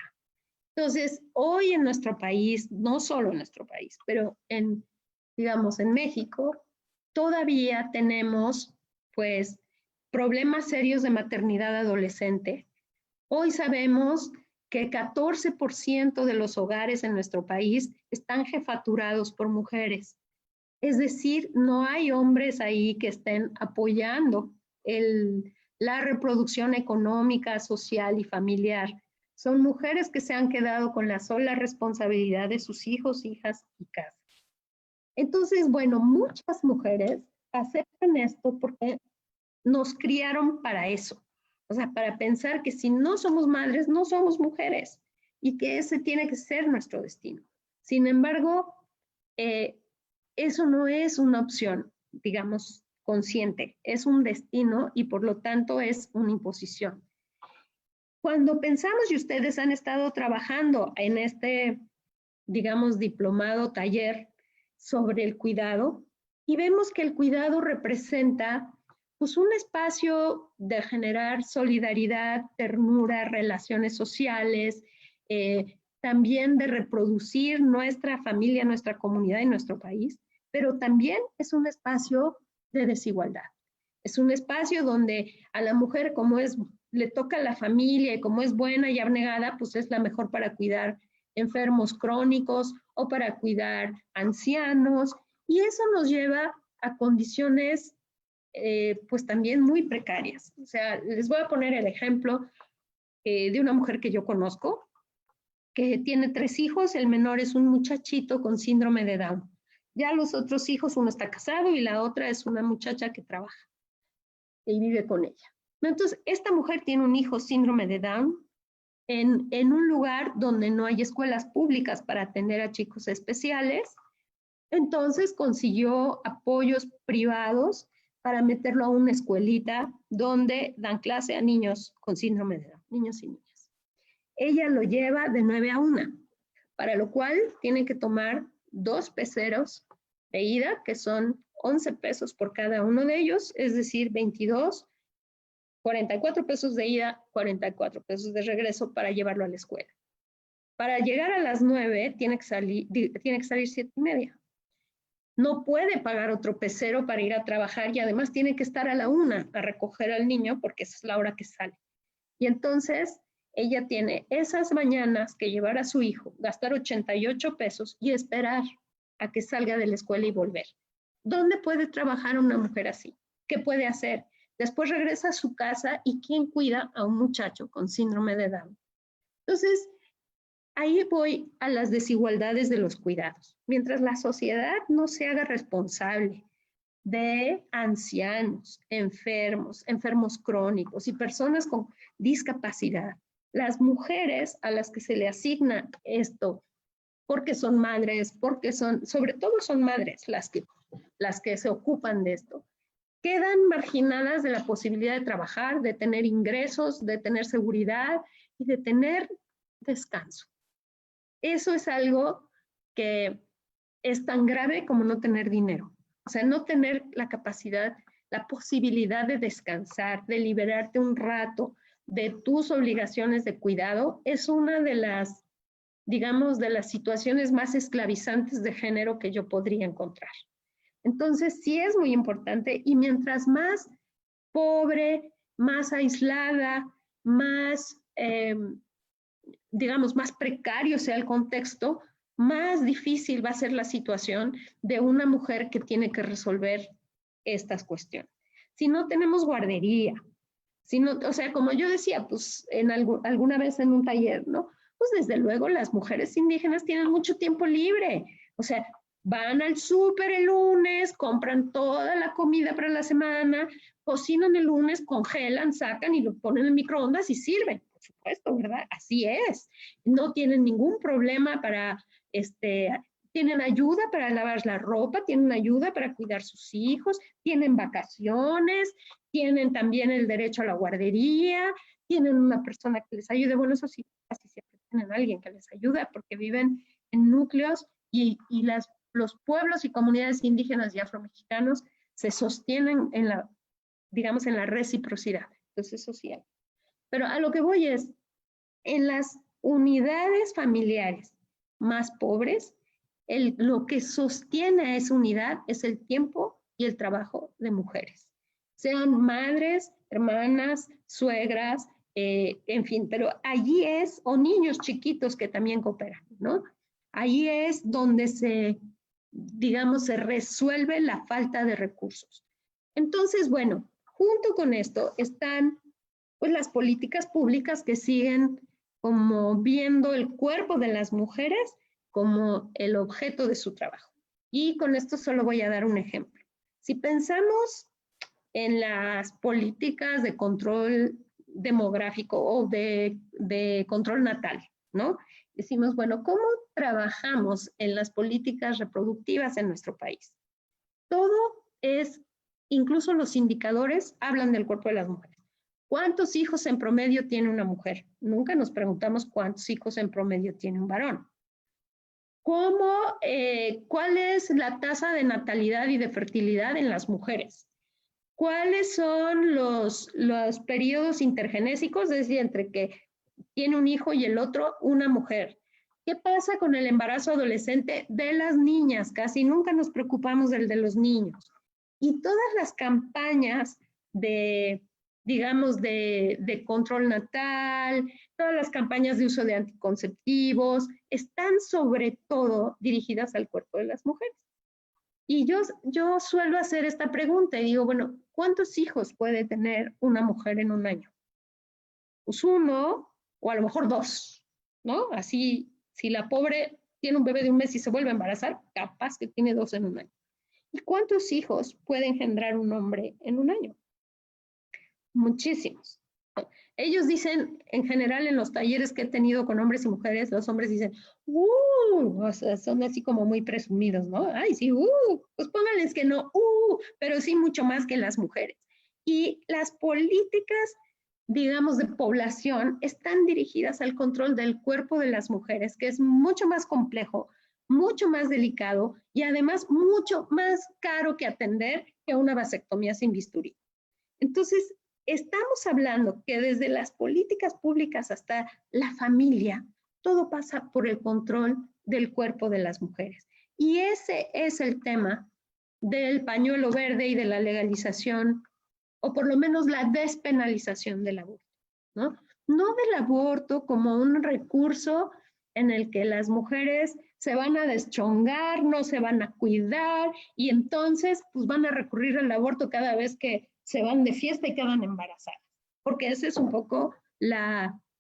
Entonces, hoy en nuestro país, no solo en nuestro país, pero digamos, en México, todavía tenemos, pues, problemas serios de maternidad adolescente. Hoy sabemos que 14% de los hogares en nuestro país están jefaturados por mujeres. Es decir, no hay hombres ahí que estén apoyando la reproducción económica, social y familiar. Son mujeres que se han quedado con la sola responsabilidad de sus hijos, hijas y casa. Entonces, bueno, muchas mujeres aceptan esto porque nos criaron para eso. O sea, para pensar que si no somos madres, no somos mujeres y que ese tiene que ser nuestro destino. Sin embargo, eso no es una opción, digamos, consciente. Es un destino y por lo tanto es una imposición. Cuando pensamos, y ustedes han estado trabajando en este, digamos, diplomado, taller sobre el cuidado, y vemos que el cuidado representa pues un espacio de generar solidaridad, ternura, relaciones sociales, también de reproducir nuestra familia, nuestra comunidad y nuestro país, pero también es un espacio de desigualdad. Es un espacio donde a la mujer, como le toca a la familia y como es buena y abnegada, pues es la mejor para cuidar enfermos crónicos o para cuidar ancianos, y eso nos lleva a condiciones pues también muy precarias. O sea, les voy a poner el ejemplo de una mujer que yo conozco, que tiene 3 hijos, el menor es un muchachito con síndrome de Down. Ya los otros hijos, uno está casado y la otra es una muchacha que trabaja y vive con ella. Entonces, esta mujer tiene un hijo síndrome de Down en un lugar donde no hay escuelas públicas para atender a chicos especiales. Entonces consiguió apoyos privados para meterlo a una escuelita donde dan clase a niños con síndrome de Down, niños y niñas. Ella lo lleva de 9 a 1, para lo cual tiene que tomar 2 peceros de ida, que son 11 pesos por cada uno de ellos, es decir, 22, 44 pesos de ida, 44 pesos de regreso para llevarlo a la escuela. Para llegar a las 9 tiene que salir 7:30. No puede pagar otro pecero para ir a trabajar y además tiene que estar a la 1 a recoger al niño porque esa es la hora que sale. Y entonces ella tiene esas mañanas que llevar a su hijo, gastar 88 pesos y esperar a que salga de la escuela y volver. ¿Dónde puede trabajar una mujer así? ¿Qué puede hacer? Después regresa a su casa y ¿quién cuida a un muchacho con síndrome de Down? Entonces, ahí voy a las desigualdades de los cuidados. Mientras la sociedad no se haga responsable de ancianos, enfermos crónicos y personas con discapacidad, las mujeres a las que se le asigna esto, porque son madres, sobre todo son madres las que se ocupan de esto, quedan marginadas de la posibilidad de trabajar, de tener ingresos, de tener seguridad y de tener descanso. Eso es algo que es tan grave como no tener dinero. O sea, no tener la capacidad, la posibilidad de descansar, de liberarte un rato de tus obligaciones de cuidado, es una de las, digamos, de las situaciones más esclavizantes de género que yo podría encontrar. Entonces, sí es muy importante, y mientras más pobre, más aislada, más, digamos, más precario sea el contexto, más difícil va a ser la situación de una mujer que tiene que resolver estas cuestiones. Si no tenemos guardería, si no, o sea, como yo decía, pues alguna vez en un taller, ¿no? Pues desde luego las mujeres indígenas tienen mucho tiempo libre. O sea, van al súper el lunes, compran toda la comida para la semana, cocinan el lunes, congelan, sacan y lo ponen en el microondas y sirven. Por supuesto, ¿verdad? Así es. No tienen ningún problema para, tienen ayuda para lavar la ropa, tienen ayuda para cuidar sus hijos, tienen vacaciones, tienen también el derecho a la guardería, tienen una persona que les ayude. Bueno, eso sí, casi siempre tienen alguien que les ayuda porque viven en núcleos y los pueblos y comunidades indígenas y afromexicanos se sostienen en la, digamos, en la reciprocidad. Entonces, eso sí hay. Pero a lo que voy es, en las unidades familiares más pobres, lo que sostiene a esa unidad es el tiempo y el trabajo de mujeres. Sean madres, hermanas, suegras, en fin, pero allí es, o niños chiquitos que también cooperan, ¿no? Ahí es donde digamos, se resuelve la falta de recursos. Entonces, bueno, junto con esto están pues las políticas públicas que siguen como viendo el cuerpo de las mujeres como el objeto de su trabajo. Y con esto solo voy a dar un ejemplo. Si pensamos en las políticas de control demográfico o de control natal, ¿no? Decimos, bueno, ¿cómo trabajamos en las políticas reproductivas en nuestro país? Todo es, incluso los indicadores hablan del cuerpo de las mujeres. ¿Cuántos hijos en promedio tiene una mujer? Nunca nos preguntamos cuántos hijos en promedio tiene un varón. ¿Cuál es la tasa de natalidad y de fertilidad en las mujeres? ¿Cuáles son los periodos intergenésicos, es decir, entre que tiene un hijo y el otro una mujer? ¿Qué pasa con el embarazo adolescente de las niñas? Casi nunca nos preocupamos del de los niños. Y todas las campañas digamos, de control natal, todas las campañas de uso de anticonceptivos, están sobre todo dirigidas al cuerpo de las mujeres. Y yo suelo hacer esta pregunta y digo, bueno, ¿cuántos hijos puede tener una mujer en un año? Pues 1 o a lo mejor 2, ¿no? Así, si la pobre tiene un bebé de 1 mes y se vuelve a embarazar, capaz que tiene 2 en un año. ¿Y cuántos hijos puede engendrar un hombre en un año? Muchísimos. Ellos dicen, en general, en los talleres que he tenido con hombres y mujeres, los hombres dicen, o sea, son así como muy presumidos, ¿no? Ay, sí, pues pónganles que no, pero sí mucho más que las mujeres. Y las políticas, digamos, de población están dirigidas al control del cuerpo de las mujeres, que es mucho más complejo, mucho más delicado y además mucho más caro que atender que una vasectomía sin bisturí. Entonces, estamos hablando que desde las políticas públicas hasta la familia, todo pasa por el control del cuerpo de las mujeres. Y ese es el tema del pañuelo verde y de la legalización, o por lo menos la despenalización del aborto, ¿no? No del aborto como un recurso en el que las mujeres se van a deschongar, no se van a cuidar y entonces pues van a recurrir al aborto cada vez que se van de fiesta y quedan embarazadas, porque ese es un poco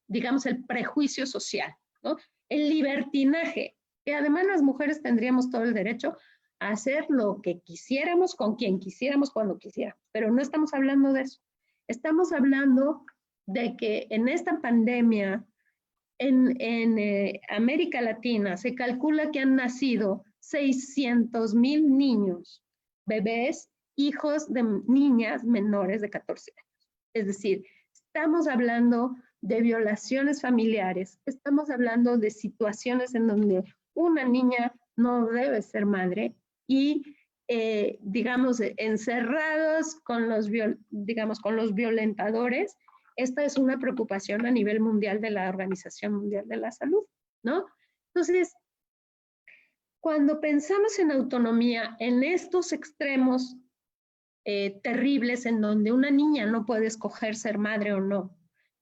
digamos, el prejuicio social, ¿no? El libertinaje, que además las mujeres tendríamos todo el derecho a hacer lo que quisiéramos, con quien quisiéramos, cuando quisiéramos, pero no estamos hablando de eso. Estamos hablando de que en esta pandemia, en América Latina, se calcula que han nacido 600,000 niños, bebés, hijos de niñas menores de 14 años. Es decir, estamos hablando de violaciones familiares, estamos hablando de situaciones en donde una niña no debe ser madre y, digamos, encerrados con los violentadores. Esta es una preocupación a nivel mundial de la Organización Mundial de la Salud, ¿no? Entonces, cuando pensamos en autonomía, en estos extremos terribles en donde una niña no puede escoger ser madre o no,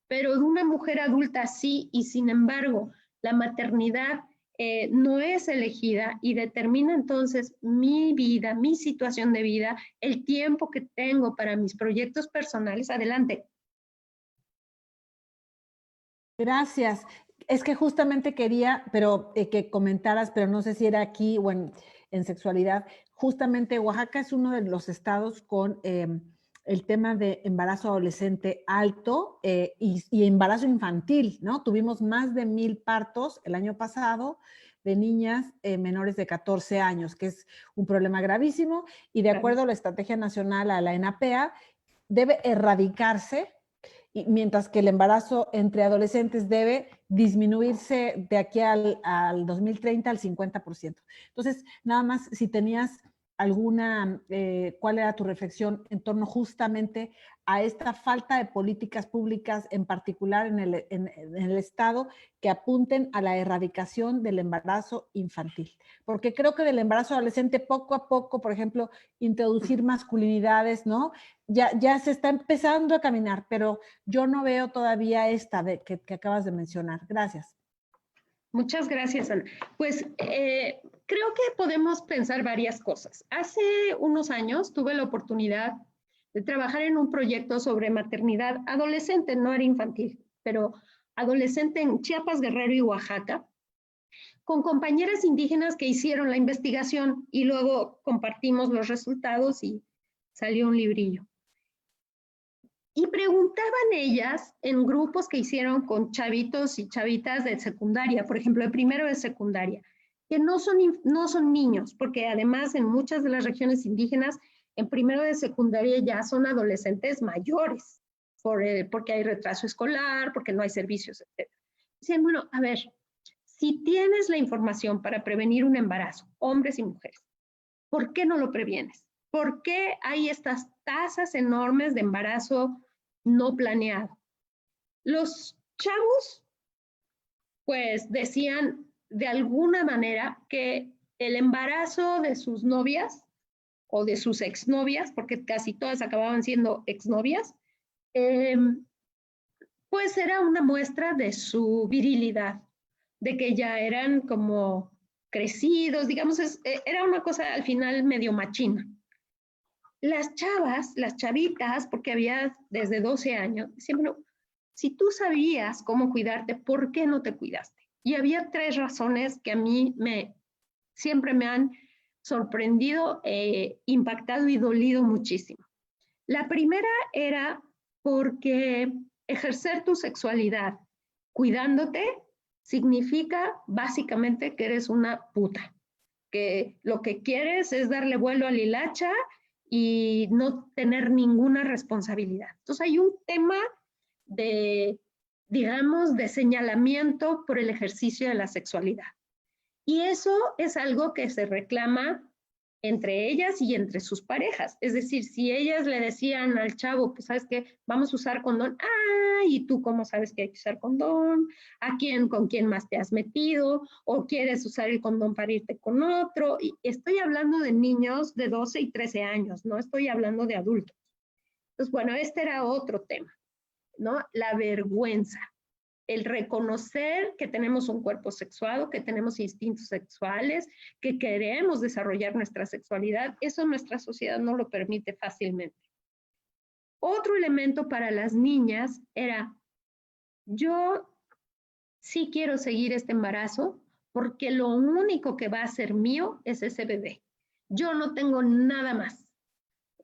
pero de una mujer adulta sí, y sin embargo, la maternidad no es elegida y determina entonces mi vida, mi situación de vida, el tiempo que tengo para mis proyectos personales, adelante. Gracias. Es que justamente quería, pero que comentaras, pero no sé si era aquí o en sexualidad. Justamente Oaxaca es uno de los estados con el tema de embarazo adolescente alto y embarazo infantil, ¿no? Tuvimos más de 1000 partos el año pasado de niñas menores de 14 años, que es un problema gravísimo y de acuerdo a la Estrategia Nacional, a la ENAPEA, debe erradicarse, y mientras que el embarazo entre adolescentes debe disminuirse de aquí al 2030 al 50%. Entonces, nada más, si tenías alguna, ¿cuál era tu reflexión en torno justamente a esta falta de políticas públicas, en particular en el Estado, que apunten a la erradicación del embarazo infantil? Porque creo que del embarazo adolescente, poco a poco, por ejemplo, introducir masculinidades, ¿no? Ya se está empezando a caminar, pero yo no veo todavía esta que acabas de mencionar. Gracias. Muchas gracias, Ana. Pues creo que podemos pensar varias cosas. Hace unos años tuve la oportunidad de trabajar en un proyecto sobre maternidad adolescente, no era infantil, pero adolescente en Chiapas, Guerrero y Oaxaca, con compañeras indígenas que hicieron la investigación y luego compartimos los resultados y salió un librillo. Y preguntaban ellas en grupos que hicieron con chavitos y chavitas de secundaria, por ejemplo, de primero de secundaria, que no son niños, porque además en muchas de las regiones indígenas, en primero de secundaria ya son adolescentes mayores, porque hay retraso escolar, porque no hay servicios, etc. Dicen, bueno, a ver, si tienes la información para prevenir un embarazo, hombres y mujeres, ¿por qué no lo previenes? ¿Por qué hay estas tasas enormes de embarazo no planeado? Los chavos, pues decían de alguna manera que el embarazo de sus novias o de sus exnovias, porque casi todas acababan siendo exnovias, pues era una muestra de su virilidad, de que ya eran como crecidos, digamos, era una cosa al final medio machina. Las chavas, las chavitas, porque había desde 12 años, decían, bueno, si tú sabías cómo cuidarte, ¿por qué no te cuidaste? Y había 3 razones que a mí siempre me han sorprendido, impactado y dolido muchísimo. La primera era porque ejercer tu sexualidad cuidándote significa básicamente que eres una puta, que lo que quieres es darle vuelo a la hilacha y no tener ninguna responsabilidad. Entonces hay un tema de, digamos, de señalamiento por el ejercicio de la sexualidad. Y eso es algo que se reclama entre ellas y entre sus parejas. Es decir, si ellas le decían al chavo, pues sabes qué, vamos a usar condón, ¿y tú cómo sabes que hay que usar condón? ¿Con quién más te has metido? ¿O quieres usar el condón para irte con otro? Y estoy hablando de niños de 12 y 13 años, no estoy hablando de adultos. Entonces, bueno, este era otro tema, ¿no? La vergüenza. El reconocer que tenemos un cuerpo sexuado, que tenemos instintos sexuales, que queremos desarrollar nuestra sexualidad, eso nuestra sociedad no lo permite fácilmente. Otro elemento para las niñas era, yo sí quiero seguir este embarazo porque lo único que va a ser mío es ese bebé. Yo no tengo nada más.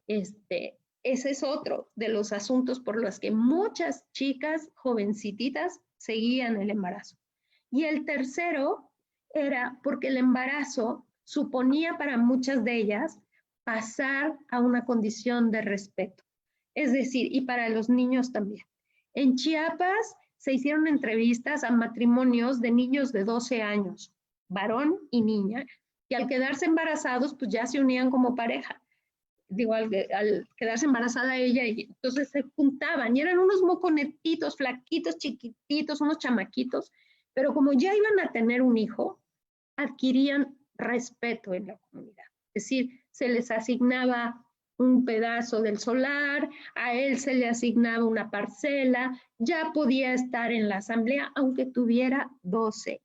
Ese es otro de los asuntos por los que muchas chicas jovencititas seguían el embarazo. Y el tercero era porque el embarazo suponía para muchas de ellas pasar a una condición de respeto. Es decir, y para los niños también. En Chiapas se hicieron entrevistas a matrimonios de niños de 12 años, varón y niña, que al quedarse embarazados, pues ya se unían como pareja. Digo, al quedarse embarazada ella, y entonces se juntaban y eran unos moconetitos, flaquitos, chiquititos, unos chamaquitos, pero como ya iban a tener un hijo, adquirían respeto en la comunidad. Es decir, se les asignaba un pedazo del solar, a él se le asignaba una parcela, ya podía estar en la asamblea, aunque tuviera 12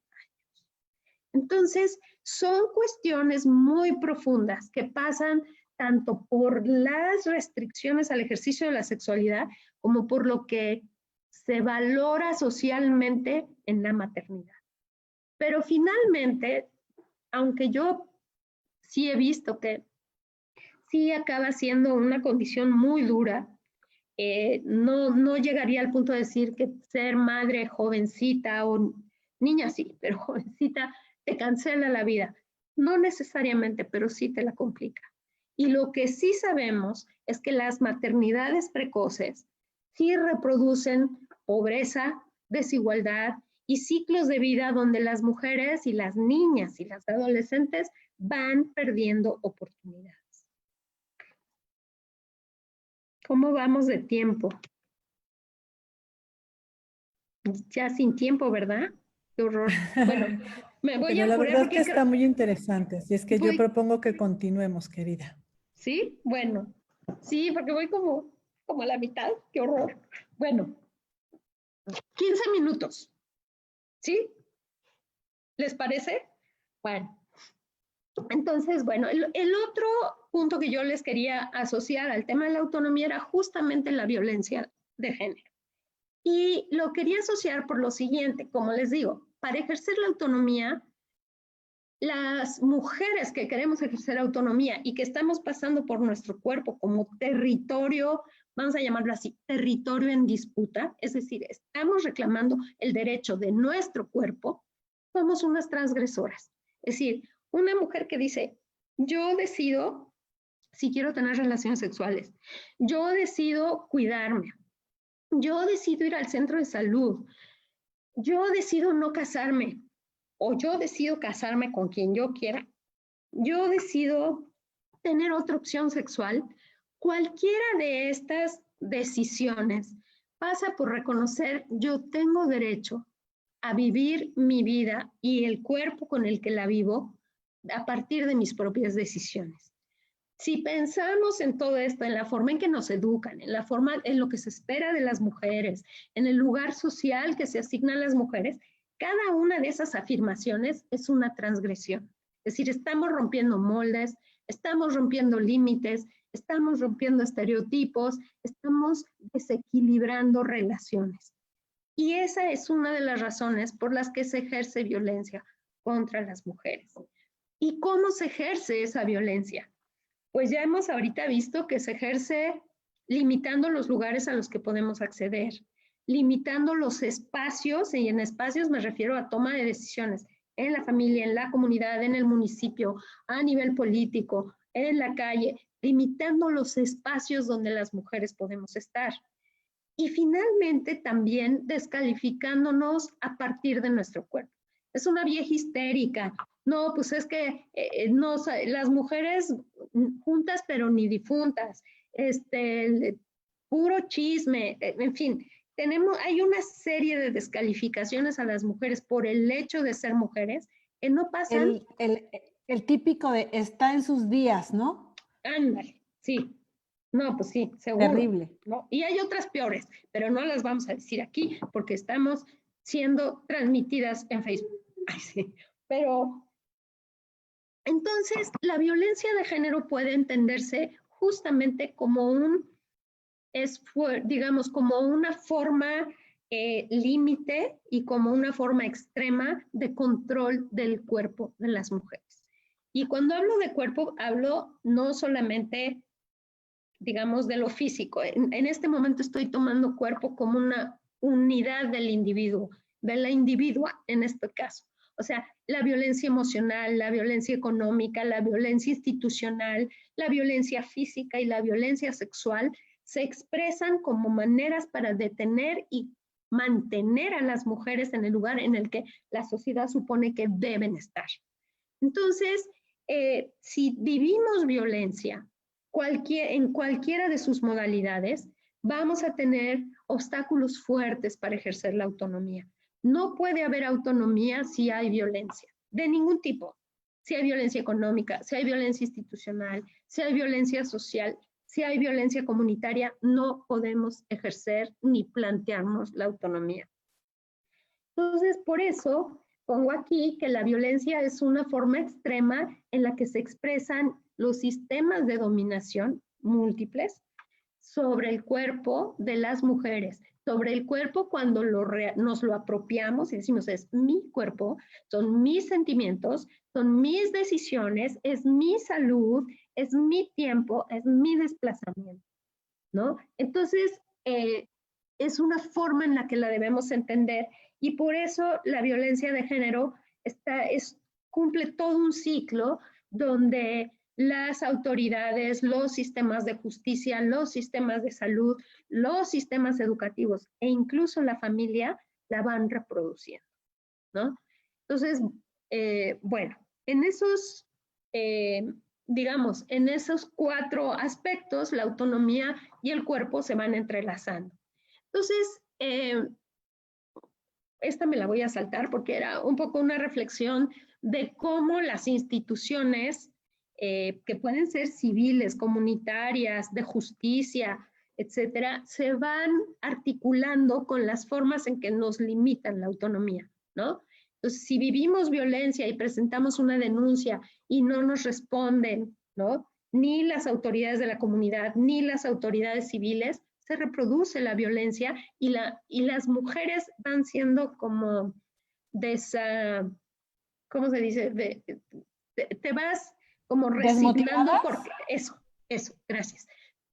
años. Entonces, son cuestiones muy profundas que pasan tanto por las restricciones al ejercicio de la sexualidad como por lo que se valora socialmente en la maternidad. Pero finalmente, aunque yo sí he visto que sí acaba siendo una condición muy dura, no llegaría al punto de decir que ser madre jovencita o niña sí, pero jovencita te cancela la vida. No necesariamente, pero sí te la complica. Y lo que sí sabemos es que las maternidades precoces sí reproducen pobreza, desigualdad y ciclos de vida donde las mujeres y las niñas y las adolescentes van perdiendo oportunidades. ¿Cómo vamos de tiempo? Ya sin tiempo, ¿verdad? Qué horror. Bueno, me voy Pero a la apurar verdad porque que está muy interesante, así es que yo voy, propongo que continuemos, querida. ¿sí? Bueno, sí, porque voy como a la mitad. Qué horror. Bueno, 15 minutos. ¿Sí? ¿Les parece? Bueno, entonces, bueno, el otro punto que yo les quería asociar al tema de la autonomía era justamente la violencia de género. Y lo quería asociar por lo siguiente, como les digo, para ejercer la autonomía, las mujeres que queremos ejercer autonomía y que estamos pasando por nuestro cuerpo como territorio, vamos a llamarlo así, territorio en disputa, es decir, estamos reclamando el derecho de nuestro cuerpo, somos unas transgresoras. Es decir, una mujer que dice, yo decido si quiero tener relaciones sexuales, yo decido cuidarme, yo decido ir al centro de salud, yo decido no casarme, o yo decido casarme con quien yo quiera, yo decido tener otra opción sexual, cualquiera de estas decisiones pasa por reconocer yo tengo derecho a vivir mi vida y el cuerpo con el que la vivo a partir de mis propias decisiones. Si pensamos en todo esto, en la forma en que nos educan, en la forma en lo que se espera de las mujeres, en el lugar social que se asigna a las mujeres, cada una de esas afirmaciones es una transgresión. Es decir, estamos rompiendo moldes, estamos rompiendo límites, estamos rompiendo estereotipos, estamos desequilibrando relaciones. Y esa es una de las razones por las que se ejerce violencia contra las mujeres. ¿Y cómo se ejerce esa violencia? Pues ya hemos ahorita visto que se ejerce limitando los lugares a los que podemos acceder, limitando los espacios, y en espacios me refiero a toma de decisiones en la familia, en la comunidad, en el municipio, a nivel político, en la calle, limitando los espacios donde las mujeres podemos estar. Y finalmente también descalificándonos a partir de nuestro cuerpo. Es una vieja histérica. No, pues es que no, las mujeres juntas pero ni difuntas, puro chisme, en fin, hay una serie de descalificaciones a las mujeres por el hecho de ser mujeres que no pasan. El típico de está en sus días, ¿no? Ándale, sí. No, pues sí, seguro. Terrible. ¿No? Y hay otras peores, pero no las vamos a decir aquí porque estamos siendo transmitidas en Facebook. Ay, sí. Pero entonces la violencia de género puede entenderse justamente como digamos, como una forma límite y como una forma extrema de control del cuerpo de las mujeres. Y cuando hablo de cuerpo, hablo no solamente, digamos, de lo físico. En este momento estoy tomando cuerpo como una unidad del individuo, de la individua en este caso. O sea, la violencia emocional, la violencia económica, la violencia institucional, la violencia física y la violencia sexual se expresan como maneras para detener y mantener a las mujeres en el lugar en el que la sociedad supone que deben estar. Entonces, si vivimos violencia en cualquiera de sus modalidades, vamos a tener obstáculos fuertes para ejercer la autonomía. No puede haber autonomía si hay violencia, de ningún tipo. Si hay violencia económica, si hay violencia institucional, si hay violencia social, si hay violencia comunitaria, no podemos ejercer ni plantearnos la autonomía. Entonces, por eso, pongo aquí que la violencia es una forma extrema en la que se expresan los sistemas de dominación múltiples sobre el cuerpo de las mujeres, sobre el cuerpo cuando nos lo apropiamos y decimos es mi cuerpo, son mis sentimientos, son mis decisiones, es mi salud, es mi tiempo, es mi desplazamiento, ¿no? Entonces, es una forma en la que la debemos entender y por eso la violencia de género cumple todo un ciclo donde las autoridades, los sistemas de justicia, los sistemas de salud, los sistemas educativos e incluso la familia la van reproduciendo, ¿no? Entonces, bueno, en esos, digamos, en esos 4 aspectos, la autonomía y el cuerpo se van entrelazando. Entonces, esta me la voy a saltar porque era un poco una reflexión de cómo las instituciones que pueden ser civiles, comunitarias, de justicia, etcétera, se van articulando con las formas en que nos limitan la autonomía, ¿no? Entonces, si vivimos violencia y presentamos una denuncia y no nos responden, ¿no? Ni las autoridades de la comunidad, ni las autoridades civiles, se reproduce la violencia y las mujeres van siendo como ¿cómo se dice? Te vas como resignando porque eso, gracias.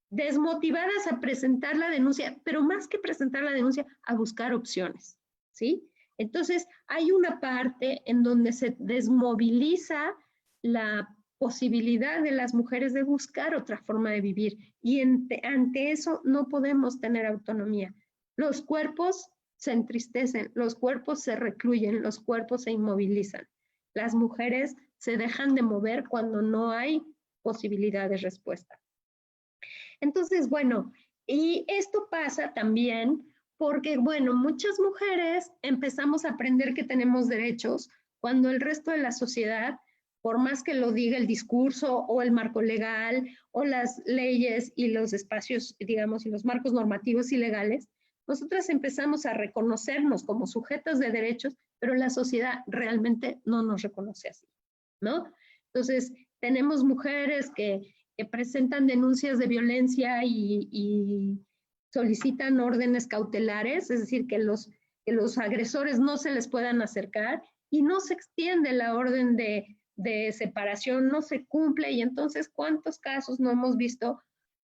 Desmotivadas a presentar la denuncia, pero más que presentar la denuncia, a buscar opciones, ¿sí? Entonces, hay una parte en donde se desmoviliza la posibilidad de las mujeres de buscar otra forma de vivir y ante eso no podemos tener autonomía. Los cuerpos se entristecen, los cuerpos se recluyen, los cuerpos se inmovilizan. Las mujeres se dejan de mover cuando no hay posibilidad de respuesta. Entonces, bueno, y esto pasa también porque, bueno, muchas mujeres empezamos a aprender que tenemos derechos cuando el resto de la sociedad, por más que lo diga el discurso o el marco legal o las leyes y los espacios, digamos, y los marcos normativos y legales, nosotras empezamos a reconocernos como sujetas de derechos, pero la sociedad realmente no nos reconoce así, ¿no? Entonces, tenemos mujeres que presentan denuncias de violencia y solicitan órdenes cautelares, es decir, que los agresores no se les puedan acercar y no se extiende la orden de separación, no se cumple y entonces ¿cuántos casos no hemos visto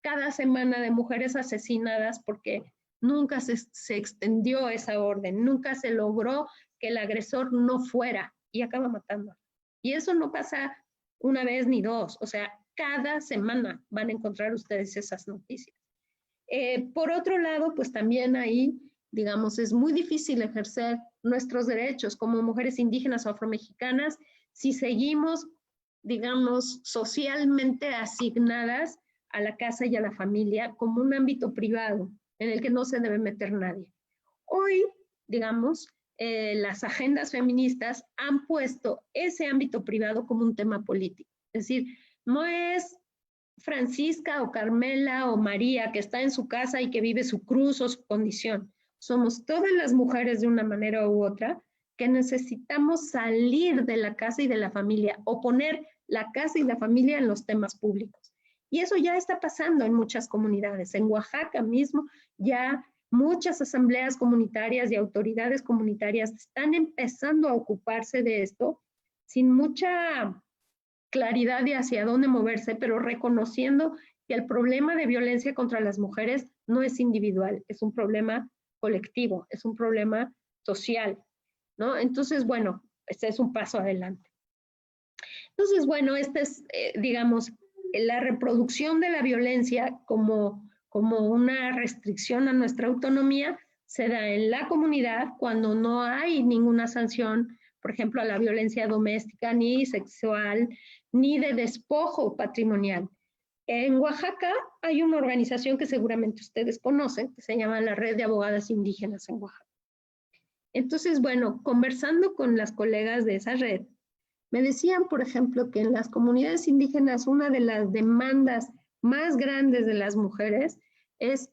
cada semana de mujeres asesinadas porque nunca se extendió esa orden, nunca se logró que el agresor no fuera y acaba matando? Y eso no pasa una vez ni dos, o sea, cada semana van a encontrar ustedes esas noticias. Por otro lado, pues también ahí, digamos, es muy difícil ejercer nuestros derechos como mujeres indígenas o afromexicanas si seguimos, digamos, socialmente asignadas a la casa y a la familia como un ámbito privado en el que no se debe meter nadie. Hoy, digamos, las agendas feministas han puesto ese ámbito privado como un tema político. Es decir, no es Francisca o Carmela o María que está en su casa y que vive su cruz o su condición. Somos todas las mujeres de una manera u otra que necesitamos salir de la casa y de la familia o poner la casa y la familia en los temas públicos. Y eso ya está pasando en muchas comunidades. En Oaxaca mismo ya muchas asambleas comunitarias y autoridades comunitarias están empezando a ocuparse de esto sin mucha claridad de hacia dónde moverse, pero reconociendo que el problema de violencia contra las mujeres no es individual, es un problema colectivo, es un problema social, ¿no? Entonces, bueno, este es un paso adelante. Entonces, bueno, esta es, digamos, la reproducción de la violencia como una restricción a nuestra autonomía se da en la comunidad cuando no hay ninguna sanción, por ejemplo, a la violencia doméstica, ni sexual, ni de despojo patrimonial. En Oaxaca hay una organización que seguramente ustedes conocen, que se llama la Red de Abogadas Indígenas en Oaxaca. Entonces, bueno, conversando con las colegas de esa red, me decían, por ejemplo, que en las comunidades indígenas una de las demandas más grandes de las mujeres es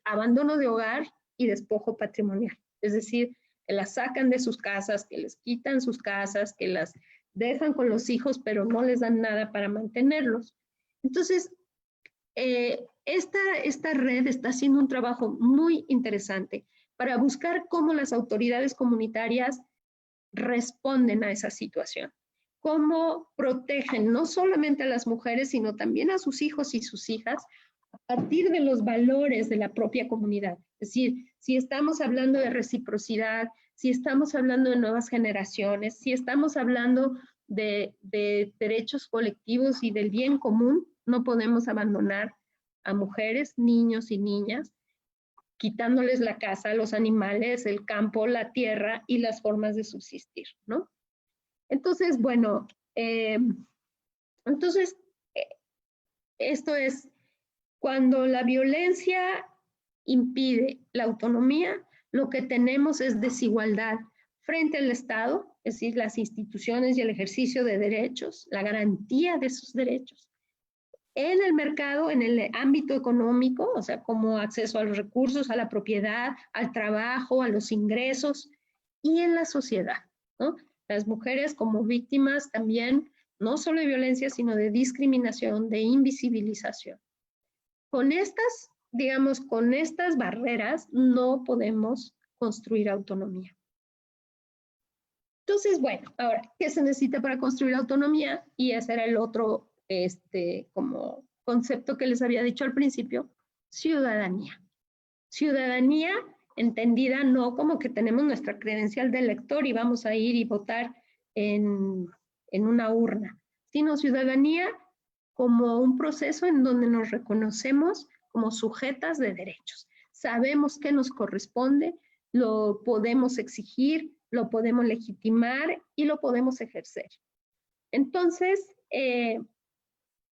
abandono de hogar y despojo patrimonial. Es decir, que las sacan de sus casas, que les quitan sus casas, que las dejan con los hijos, pero no les dan nada para mantenerlos. Entonces, esta red está haciendo un trabajo muy interesante para buscar cómo las autoridades comunitarias responden a esa situación, cómo protegen no solamente a las mujeres, sino también a sus hijos y sus hijas a partir de los valores de la propia comunidad. Es decir, si estamos hablando de reciprocidad, si estamos hablando de nuevas generaciones, si estamos hablando de derechos colectivos y del bien común, no podemos abandonar a mujeres, niños y niñas, quitándoles la casa, los animales, el campo, la tierra y las formas de subsistir, ¿no? Entonces, bueno, esto es cuando la violencia impide la autonomía, lo que tenemos es desigualdad frente al Estado, es decir, las instituciones y el ejercicio de derechos, la garantía de sus derechos. En el mercado, en el ámbito económico, o sea, como acceso a los recursos, a la propiedad, al trabajo, a los ingresos, y en la sociedad, ¿no? Las mujeres como víctimas también, no solo de violencia, sino de discriminación, de invisibilización. Con estas, digamos, con estas barreras no podemos construir autonomía. Entonces, bueno, ahora, ¿qué se necesita para construir autonomía? Y ese era el otro como concepto que les había dicho al principio, ciudadanía. Ciudadanía entendida no como que tenemos nuestra credencial de elector y vamos a ir y votar en una urna, sino ciudadanía como un proceso en donde nos reconocemos como sujetas de derechos. Sabemos qué nos corresponde, lo podemos exigir, lo podemos legitimar y lo podemos ejercer. Entonces,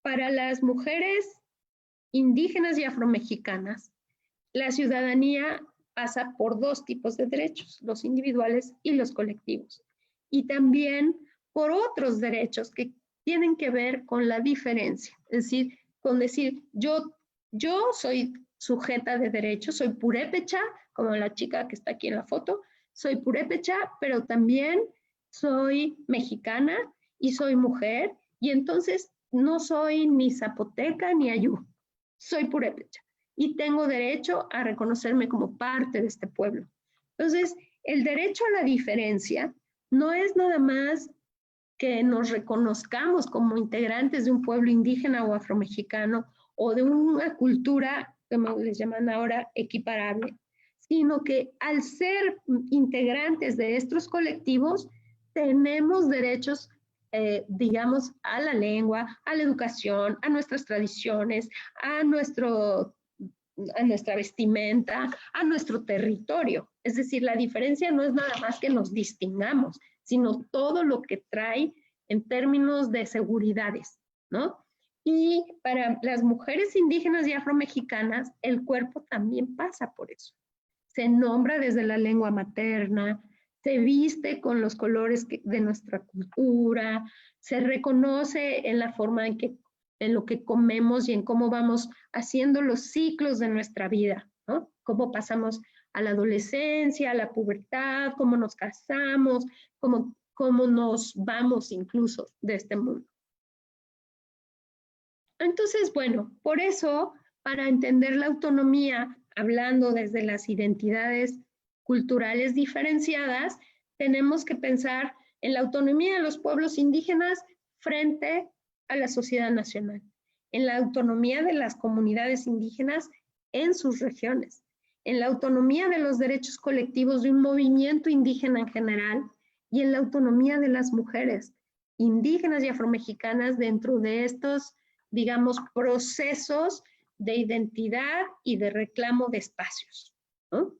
para las mujeres indígenas y afromexicanas, la ciudadanía pasa por dos tipos de derechos, los individuales y los colectivos. Y también por otros derechos que tienen que ver con la diferencia. Es decir, con decir, yo soy sujeta de derechos, soy purépecha, como la chica que está aquí en la foto, soy purépecha, pero también soy mexicana y soy mujer, y entonces no soy ni zapoteca ni ayú, soy purépecha y tengo derecho a reconocerme como parte de este pueblo. Entonces, el derecho a la diferencia no es nada más que nos reconozcamos como integrantes de un pueblo indígena o afromexicano o de una cultura, como les llaman ahora, equiparable, sino que al ser integrantes de estos colectivos, tenemos derechos, digamos, a la lengua, a la educación, a nuestras tradiciones, a nuestra vestimenta, a nuestro territorio. Es decir, la diferencia no es nada más que nos distingamos, sino todo lo que trae en términos de seguridades, ¿no? Y para las mujeres indígenas y afromexicanas, el cuerpo también pasa por eso. Se nombra desde la lengua materna, se viste con los colores de nuestra cultura, se reconoce en la forma en lo que comemos y en cómo vamos haciendo los ciclos de nuestra vida, ¿no? Cómo pasamos a la adolescencia, a la pubertad, cómo nos casamos, cómo nos vamos incluso de este mundo. Entonces, bueno, por eso, para entender la autonomía, hablando desde las identidades culturales diferenciadas, tenemos que pensar en la autonomía de los pueblos indígenas frente a la sociedad nacional, en la autonomía de las comunidades indígenas en sus regiones, en la autonomía de los derechos colectivos de un movimiento indígena en general y en la autonomía de las mujeres indígenas y afromexicanas dentro de estos, digamos, procesos de identidad y de reclamo de espacios, ¿no?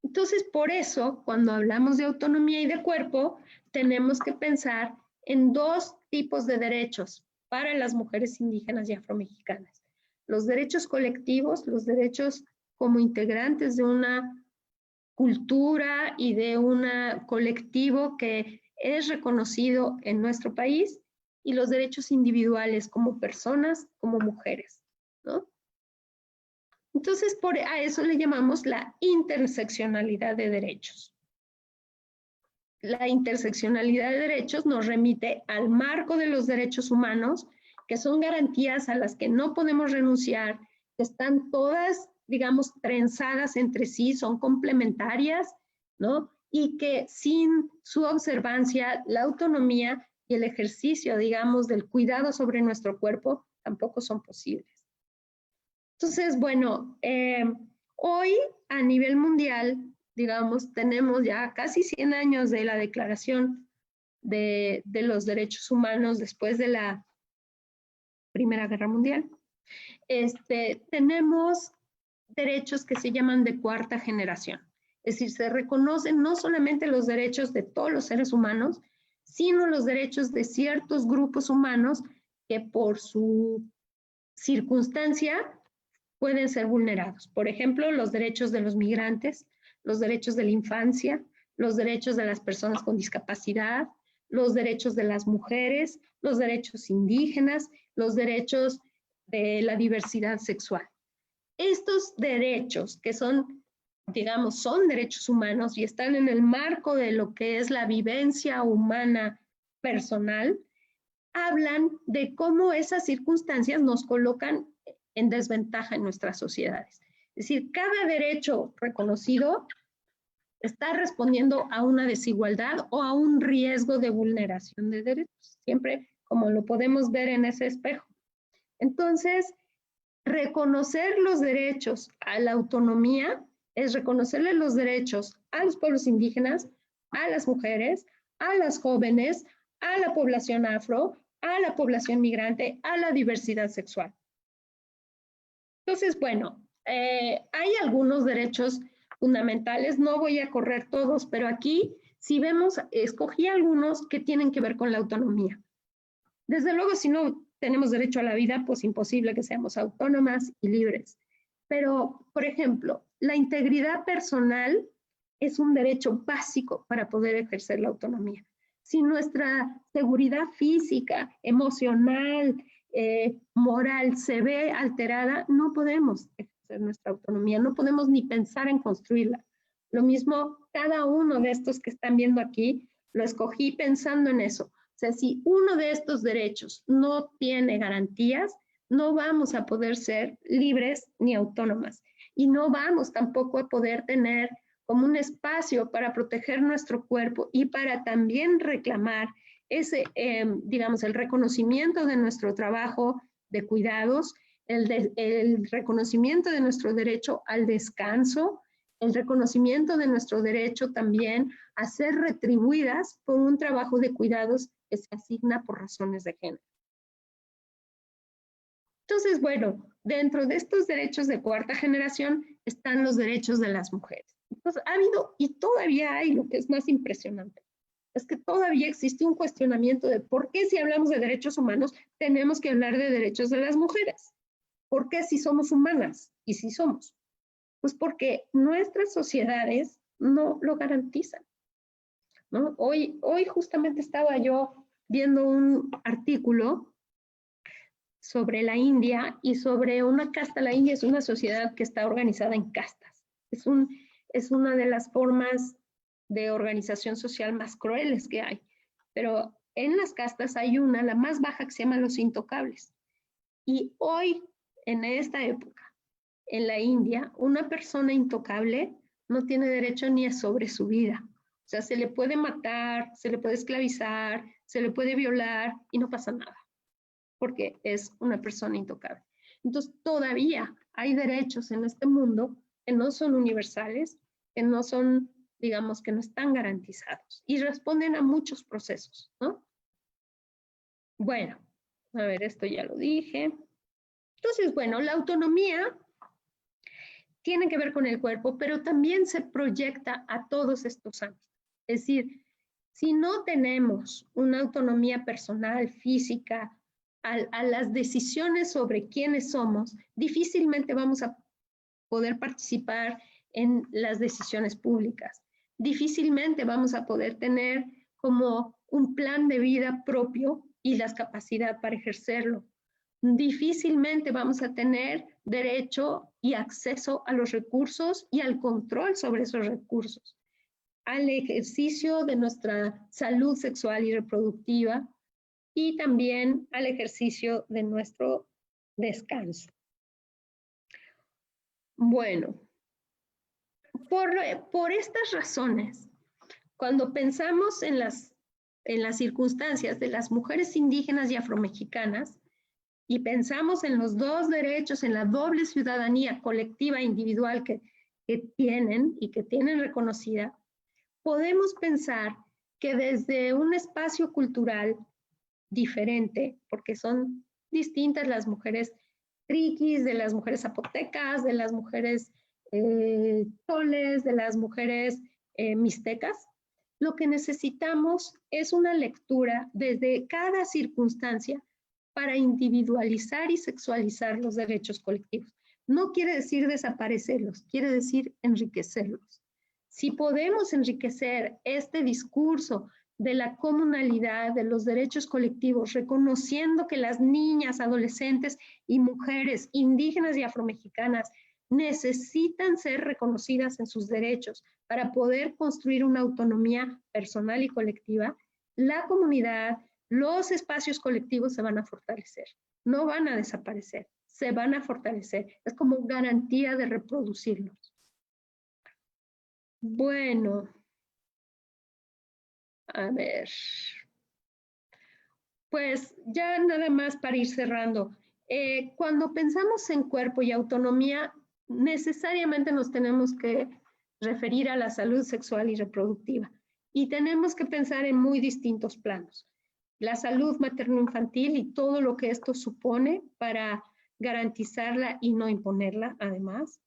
Entonces, por eso, cuando hablamos de autonomía y de cuerpo, tenemos que pensar en dos tipos de derechos para las mujeres indígenas y afromexicanas. Los derechos colectivos, los derechos como integrantes de una cultura y de un colectivo que es reconocido en nuestro país, y los derechos individuales como personas, como mujeres, ¿no? Entonces, a eso le llamamos la interseccionalidad de derechos, la interseccionalidad de derechos nos remite al marco de los derechos humanos, que son garantías a las que no podemos renunciar, que están todas, digamos, trenzadas entre sí, son complementarias, ¿no? Y que sin su observancia, la autonomía y el ejercicio, digamos, del cuidado sobre nuestro cuerpo tampoco son posibles. Entonces, bueno, hoy a nivel mundial, digamos, tenemos ya casi 100 años de la Declaración de los Derechos Humanos después de la Primera Guerra Mundial. Tenemos derechos que se llaman de cuarta generación. Es decir, se reconocen no solamente los derechos de todos los seres humanos, sino los derechos de ciertos grupos humanos que por su circunstancia pueden ser vulnerados. Por ejemplo, los derechos de los migrantes, los derechos de la infancia, los derechos de las personas con discapacidad, los derechos de las mujeres, los derechos indígenas, los derechos de la diversidad sexual. Estos derechos que son, digamos, son derechos humanos y están en el marco de lo que es la vivencia humana personal, hablan de cómo esas circunstancias nos colocan en desventaja en nuestras sociedades. Es decir, cada derecho reconocido está respondiendo a una desigualdad o a un riesgo de vulneración de derechos, siempre como lo podemos ver en ese espejo. Entonces, reconocer los derechos a la autonomía es reconocerle los derechos a los pueblos indígenas, a las mujeres, a las jóvenes, a la población afro, a la población migrante, a la diversidad sexual. Entonces, bueno, hay algunos derechos fundamentales, no voy a correr todos, pero aquí, si vemos, escogí algunos que tienen que ver con la autonomía. Desde luego, si no tenemos derecho a la vida, pues imposible que seamos autónomas y libres. Pero, por ejemplo, la integridad personal es un derecho básico para poder ejercer la autonomía. Si nuestra seguridad física, emocional, moral se ve alterada, no podemos ejercer nuestra autonomía, no podemos ni pensar en construirla. Lo mismo, cada uno de estos que están viendo aquí, lo escogí pensando en eso. O sea, si uno de estos derechos no tiene garantías, no vamos a poder ser libres ni autónomas. Y no vamos tampoco a poder tener como un espacio para proteger nuestro cuerpo y para también reclamar ese, digamos, el reconocimiento de nuestro trabajo de cuidados, el reconocimiento de nuestro derecho al descanso, el reconocimiento de nuestro derecho también a ser retribuidas por un trabajo de cuidados que se asigna por razones de género. Entonces, bueno, dentro de estos derechos de cuarta generación están los derechos de las mujeres. Entonces, ha habido y todavía hay, lo que es más impresionante, es que todavía existe un cuestionamiento de por qué si hablamos de derechos humanos tenemos que hablar de derechos de las mujeres. ¿Por qué si somos humanas? Y si somos. Pues porque nuestras sociedades no lo garantizan, ¿no? Hoy justamente estaba yo viendo un artículo sobre la India y sobre una casta. La India es una sociedad que está organizada en castas. Es una de las formas de organización social más crueles que hay. Pero en las castas hay una, la más baja, que se llama los intocables. Y hoy, en esta época, en la India, una persona intocable no tiene derecho ni a sobre su vida. O sea, se le puede matar, se le puede esclavizar, se le puede violar y no pasa nada, porque es una persona intocable. Entonces, todavía hay derechos en este mundo que no son universales, que no son, digamos, que no están garantizados y responden a muchos procesos, ¿no? Bueno, a ver, esto ya lo dije. Entonces, bueno, la autonomía tiene que ver con el cuerpo, pero también se proyecta a todos estos ámbitos. Es decir, si no tenemos una autonomía personal, física, a las decisiones sobre quiénes somos, difícilmente vamos a poder participar en las decisiones públicas. Difícilmente vamos a poder tener como un plan de vida propio y la capacidad para ejercerlo. Difícilmente vamos a tener derecho y acceso a los recursos y al control sobre esos recursos. al ejercicio de nuestra salud sexual y reproductiva y también al ejercicio de nuestro descanso. Bueno, por estas razones, cuando pensamos en las circunstancias de las mujeres indígenas y afromexicanas y pensamos en los dos derechos, en la doble ciudadanía colectiva e individual que tienen y que tienen reconocida, podemos pensar que desde un espacio cultural diferente, porque son distintas las mujeres triquis, de las mujeres zapotecas, de las mujeres toles, de las mujeres mixtecas, lo que necesitamos es una lectura desde cada circunstancia para individualizar y sexualizar los derechos colectivos. No quiere decir desaparecerlos, quiere decir enriquecerlos. Si podemos enriquecer este discurso de la comunalidad, de los derechos colectivos, reconociendo que las niñas, adolescentes y mujeres indígenas y afromexicanas necesitan ser reconocidas en sus derechos para poder construir una autonomía personal y colectiva, la comunidad, los espacios colectivos se van a fortalecer, no van a desaparecer, se van a fortalecer. Es como garantía de reproducirlos. Bueno, a ver, pues ya nada más para ir cerrando. Cuando pensamos en cuerpo y autonomía, necesariamente nos tenemos que referir a la salud sexual y reproductiva. Y tenemos que pensar en muy distintos planos. La salud materno-infantil y todo lo que esto supone para garantizarla y no imponerla, además.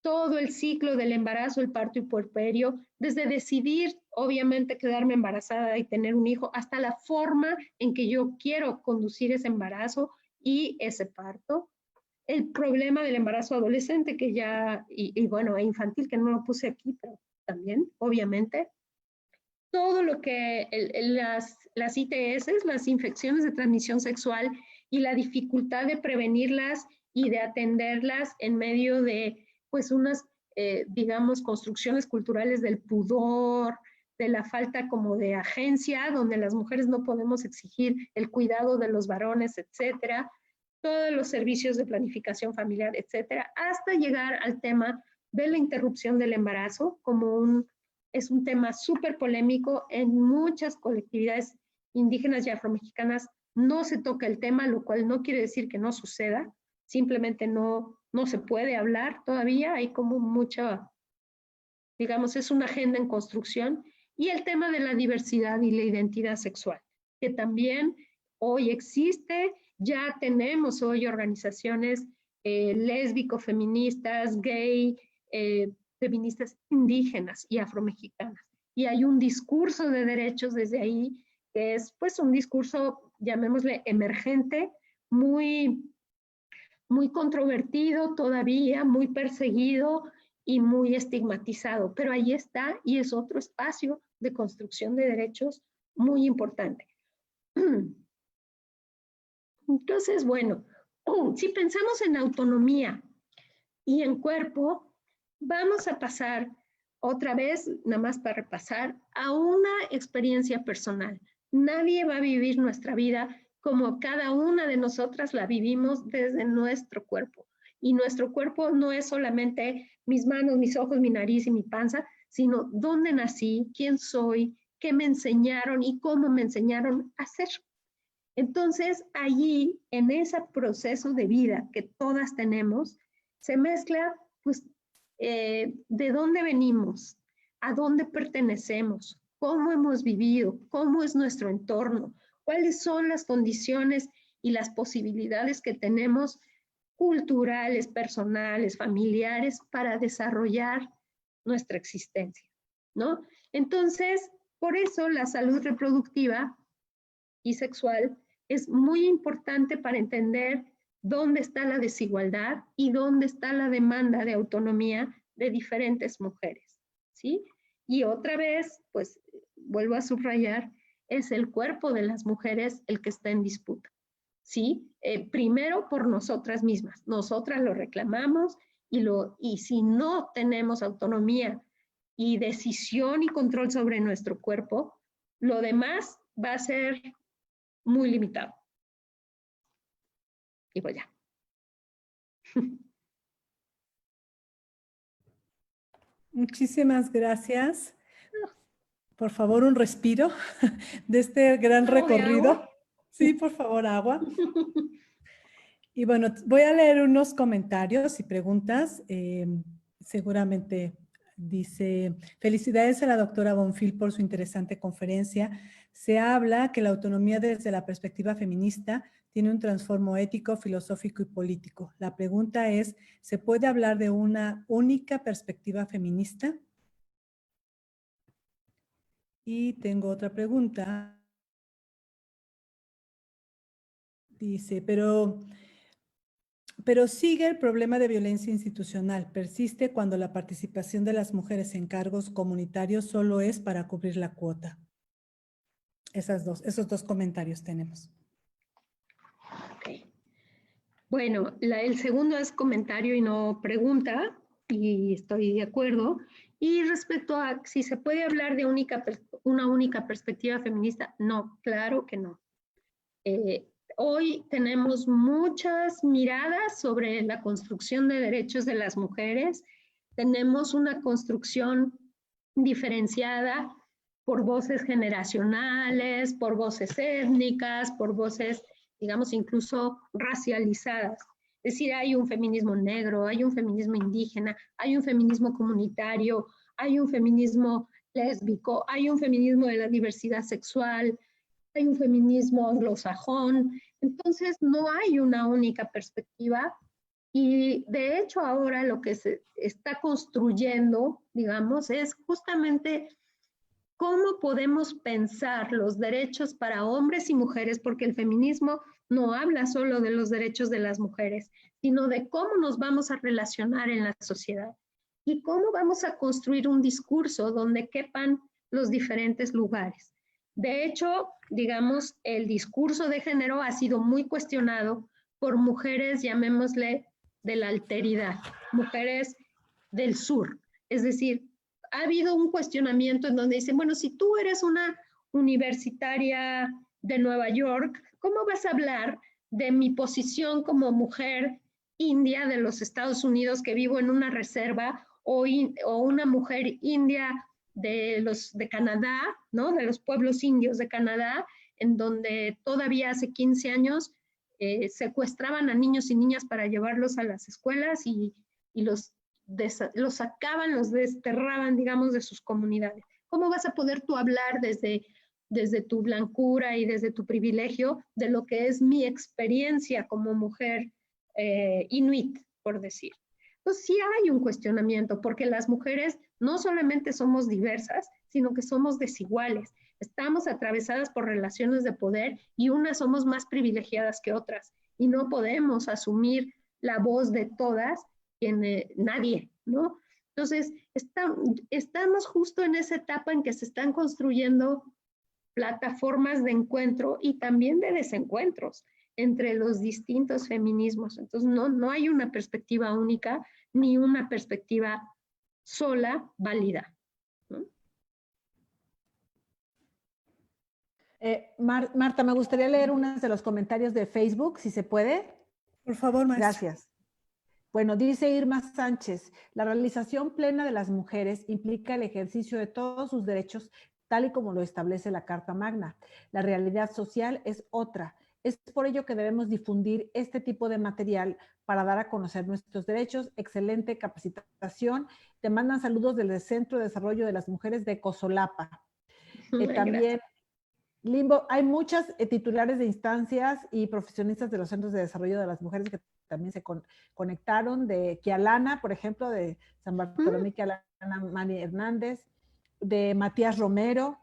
Todo el ciclo del embarazo, el parto y puerperio, desde decidir, obviamente, quedarme embarazada y tener un hijo, hasta la forma en que yo quiero conducir ese embarazo y ese parto. El problema del embarazo adolescente, que ya, bueno, e infantil, que no lo puse aquí, pero también, obviamente. Todo lo que las ITS, las infecciones de transmisión sexual, y la dificultad de prevenirlas y de atenderlas en medio de pues unas, digamos, construcciones culturales del pudor, de la falta como de agencia, donde las mujeres no podemos exigir el cuidado de los varones, etcétera, todos los servicios de planificación familiar, etcétera, hasta llegar al tema de la interrupción del embarazo, como es un tema súper polémico en muchas colectividades indígenas y afromexicanas. No se toca el tema, lo cual no quiere decir que no suceda, simplemente no se puede hablar todavía, hay como mucha, digamos, es una agenda en construcción. Y el tema de la diversidad y la identidad sexual, que también hoy existe, ya tenemos hoy organizaciones lésbico-feministas, gay, feministas indígenas y afromexicanas. Y hay un discurso de derechos desde ahí, que es pues un discurso, llamémosle emergente, muy controvertido todavía, muy perseguido y muy estigmatizado, pero ahí está y es otro espacio de construcción de derechos muy importante. Entonces, bueno, si pensamos en autonomía y en cuerpo, vamos a pasar otra vez, nada más para repasar, a una experiencia personal. Nadie va a vivir nuestra vida como cada una de nosotras la vivimos desde nuestro cuerpo. Y nuestro cuerpo no es solamente mis manos, mis ojos, mi nariz y mi panza, sino dónde nací, quién soy, qué me enseñaron y cómo me enseñaron a ser. Entonces, allí, en ese proceso de vida que todas tenemos, se mezcla, pues, de dónde venimos, a dónde pertenecemos, cómo hemos vivido, cómo es nuestro entorno, cuáles son las condiciones y las posibilidades que tenemos culturales, personales, familiares, para desarrollar nuestra existencia, ¿no? Entonces, por eso la salud reproductiva y sexual es muy importante para entender dónde está la desigualdad y dónde está la demanda de autonomía de diferentes mujeres, ¿sí? Y otra vez, pues, vuelvo a subrayar, es el cuerpo de las mujeres el que está en disputa, ¿sí? Primero por nosotras mismas, nosotras lo reclamamos y si no tenemos autonomía y decisión y control sobre nuestro cuerpo, lo demás va a ser muy limitado. Y pues ya. Muchísimas gracias. Por favor, un respiro de este gran recorrido. Sí, por favor, agua. Y bueno, voy a leer unos comentarios y preguntas. Seguramente dice, felicidades a la doctora Bonfil por su interesante conferencia. Se habla que la autonomía desde la perspectiva feminista tiene un trasfondo ético, filosófico y político. La pregunta es, ¿se puede hablar de una única perspectiva feminista? Y tengo otra pregunta. Dice, pero sigue el problema de violencia institucional. Persiste cuando la participación de las mujeres en cargos comunitarios solo es para cubrir la cuota. Esos dos comentarios tenemos. Okay. Bueno, el segundo es comentario y no pregunta, y estoy de acuerdo. Y respecto a si se puede hablar de una única perspectiva feminista, no, claro que no. Hoy tenemos muchas miradas sobre la construcción de derechos de las mujeres. Tenemos una construcción diferenciada por voces generacionales, por voces étnicas, por voces, digamos, incluso racializadas. Es decir, hay un feminismo negro, hay un feminismo indígena, hay un feminismo comunitario, hay un feminismo lésbico, hay un feminismo de la diversidad sexual, hay un feminismo anglosajón. Entonces, no hay una única perspectiva. Y de hecho ahora lo que se está construyendo, digamos, es justamente cómo podemos pensar los derechos para hombres y mujeres, porque el feminismo no habla solo de los derechos de las mujeres, sino de cómo nos vamos a relacionar en la sociedad y cómo vamos a construir un discurso donde quepan los diferentes lugares. De hecho, digamos, el discurso de género ha sido muy cuestionado por mujeres, llamémosle, de la alteridad, mujeres del sur. Es decir, ha habido un cuestionamiento en donde dicen, bueno, si tú eres una universitaria de Nueva York, ¿cómo vas a hablar de mi posición como mujer india de los Estados Unidos que vivo en una reserva o una mujer india de Canadá, ¿no? De los pueblos indios de Canadá, en donde todavía hace 15 años secuestraban a niños y niñas para llevarlos a las escuelas y los sacaban, los desterraban, digamos, de sus comunidades. ¿Cómo vas a poder tú hablar desde tu blancura y desde tu privilegio de lo que es mi experiencia como mujer inuit, por decir? Entonces sí hay un cuestionamiento, porque las mujeres no solamente somos diversas, sino que somos desiguales. Estamos atravesadas por relaciones de poder y unas somos más privilegiadas que otras. Y no podemos asumir la voz de todas, nadie, ¿no? Entonces, estamos justo en esa etapa en que se están construyendo plataformas de encuentro y también de desencuentros entre los distintos feminismos. Entonces, no hay una perspectiva única ni una perspectiva sola válida, ¿no? Marta, me gustaría leer unos de los comentarios de Facebook, si se puede. Por favor, maestra. Gracias. Bueno, dice Irma Sánchez, la realización plena de las mujeres implica el ejercicio de todos sus derechos, tal y como lo establece la Carta Magna. La realidad social es otra. Es por ello que debemos difundir este tipo de material para dar a conocer nuestros derechos. Excelente capacitación. Te mandan saludos del Centro de Desarrollo de las Mujeres de Cosolapa. También, Limbo, hay muchas titulares de instancias y profesionistas de los Centros de Desarrollo de las Mujeres que también se conectaron, de Kialana, por ejemplo, de San Bartolomé Kialana, Mani Hernández, de Matías Romero,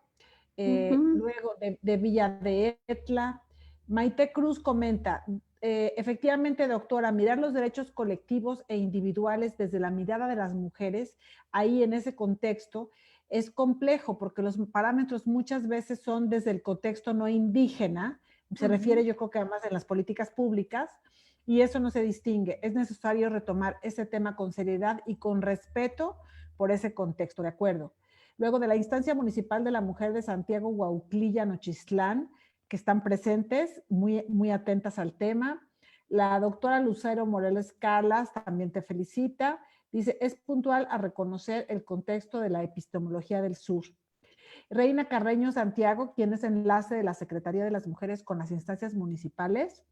luego de Villa de Etla. Maite Cruz comenta, efectivamente, doctora, mirar los derechos colectivos e individuales desde la mirada de las mujeres, ahí en ese contexto, es complejo porque los parámetros muchas veces son desde el contexto no indígena, se refiere yo creo que además en las políticas públicas, y eso no se distingue. Es necesario retomar ese tema con seriedad y con respeto por ese contexto, ¿de acuerdo? Luego de la instancia municipal de la mujer de Santiago, Huauclilla, Nochistlán, que están presentes, muy atentas al tema. La doctora Lucero Morelos Carlas también te felicita. Dice, es puntual a reconocer el contexto de la epistemología del sur. Reina Carreño Santiago, quien es enlace de la Secretaría de las Mujeres con las instancias municipales,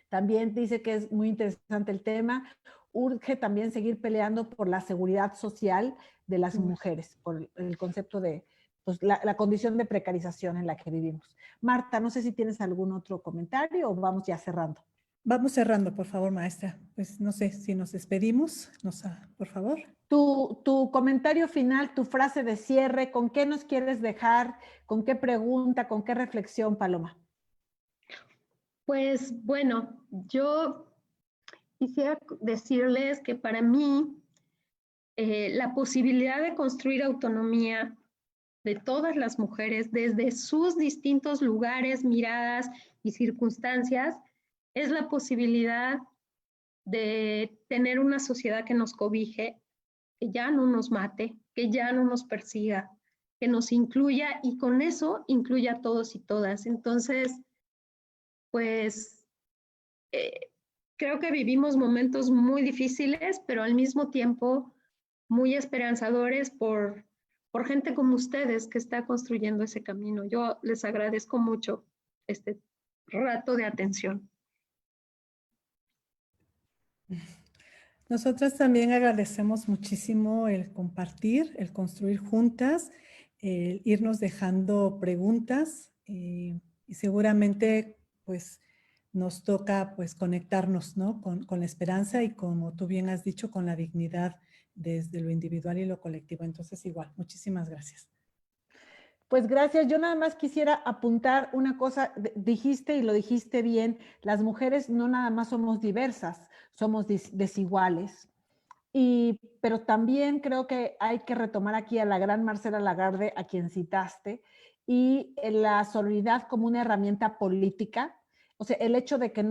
también dice que es muy interesante el tema. Urge también seguir peleando por la seguridad social de las mujeres, por el concepto de pues, la condición de precarización en la que vivimos. Marta, no sé si tienes algún otro comentario o vamos ya cerrando. Vamos cerrando, por favor, maestra. Pues no sé si nos despedimos, por favor. Tu comentario final, tu frase de cierre, ¿con qué nos quieres dejar? ¿Con qué pregunta? ¿Con qué reflexión, Paloma? Pues bueno, yo quisiera decirles que para mí la posibilidad de construir autonomía de todas las mujeres desde sus distintos lugares, miradas y circunstancias es la posibilidad de tener una sociedad que nos cobije, que ya no nos mate, que ya no nos persiga, que nos incluya y con eso incluya a todos y todas. Entonces, pues creo que vivimos momentos muy difíciles, pero al mismo tiempo muy esperanzadores por gente como ustedes que está construyendo ese camino. Yo les agradezco mucho este rato de atención. Nosotras también agradecemos muchísimo el compartir, el construir juntas, el irnos dejando preguntas y seguramente pues nos toca pues conectarnos, ¿no? Con la esperanza y como tú bien has dicho, con la dignidad desde lo individual y lo colectivo. Entonces igual, muchísimas gracias. Pues gracias. Yo nada más quisiera apuntar una cosa. Dijiste y lo dijiste bien, las mujeres no nada más somos diversas, somos desiguales. Pero también creo que hay que retomar aquí a la gran Marcela Lagarde, a quien citaste, y la solidaridad como una herramienta política. O sea, el hecho de que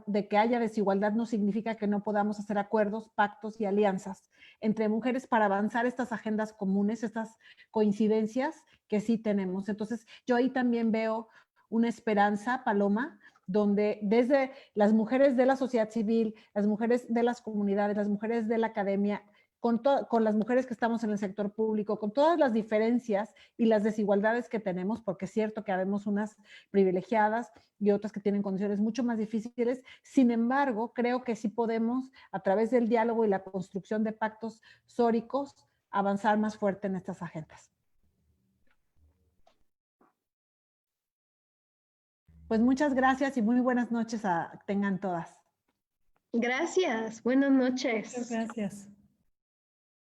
de que haya desigualdad no significa que no podamos hacer acuerdos, pactos y alianzas entre mujeres para avanzar estas agendas comunes, estas coincidencias que sí tenemos. Entonces, yo ahí también veo una esperanza, Paloma, donde desde las mujeres de la sociedad civil, las mujeres de las comunidades, las mujeres de la academia, con las mujeres que estamos en el sector público, con todas las diferencias y las desigualdades que tenemos, porque es cierto que habemos unas privilegiadas y otras que tienen condiciones mucho más difíciles. Sin embargo, creo que sí podemos, a través del diálogo y la construcción de pactos sóricos, avanzar más fuerte en estas agendas. Pues muchas gracias y muy buenas noches tengan todas. Gracias, buenas noches. Muchas gracias.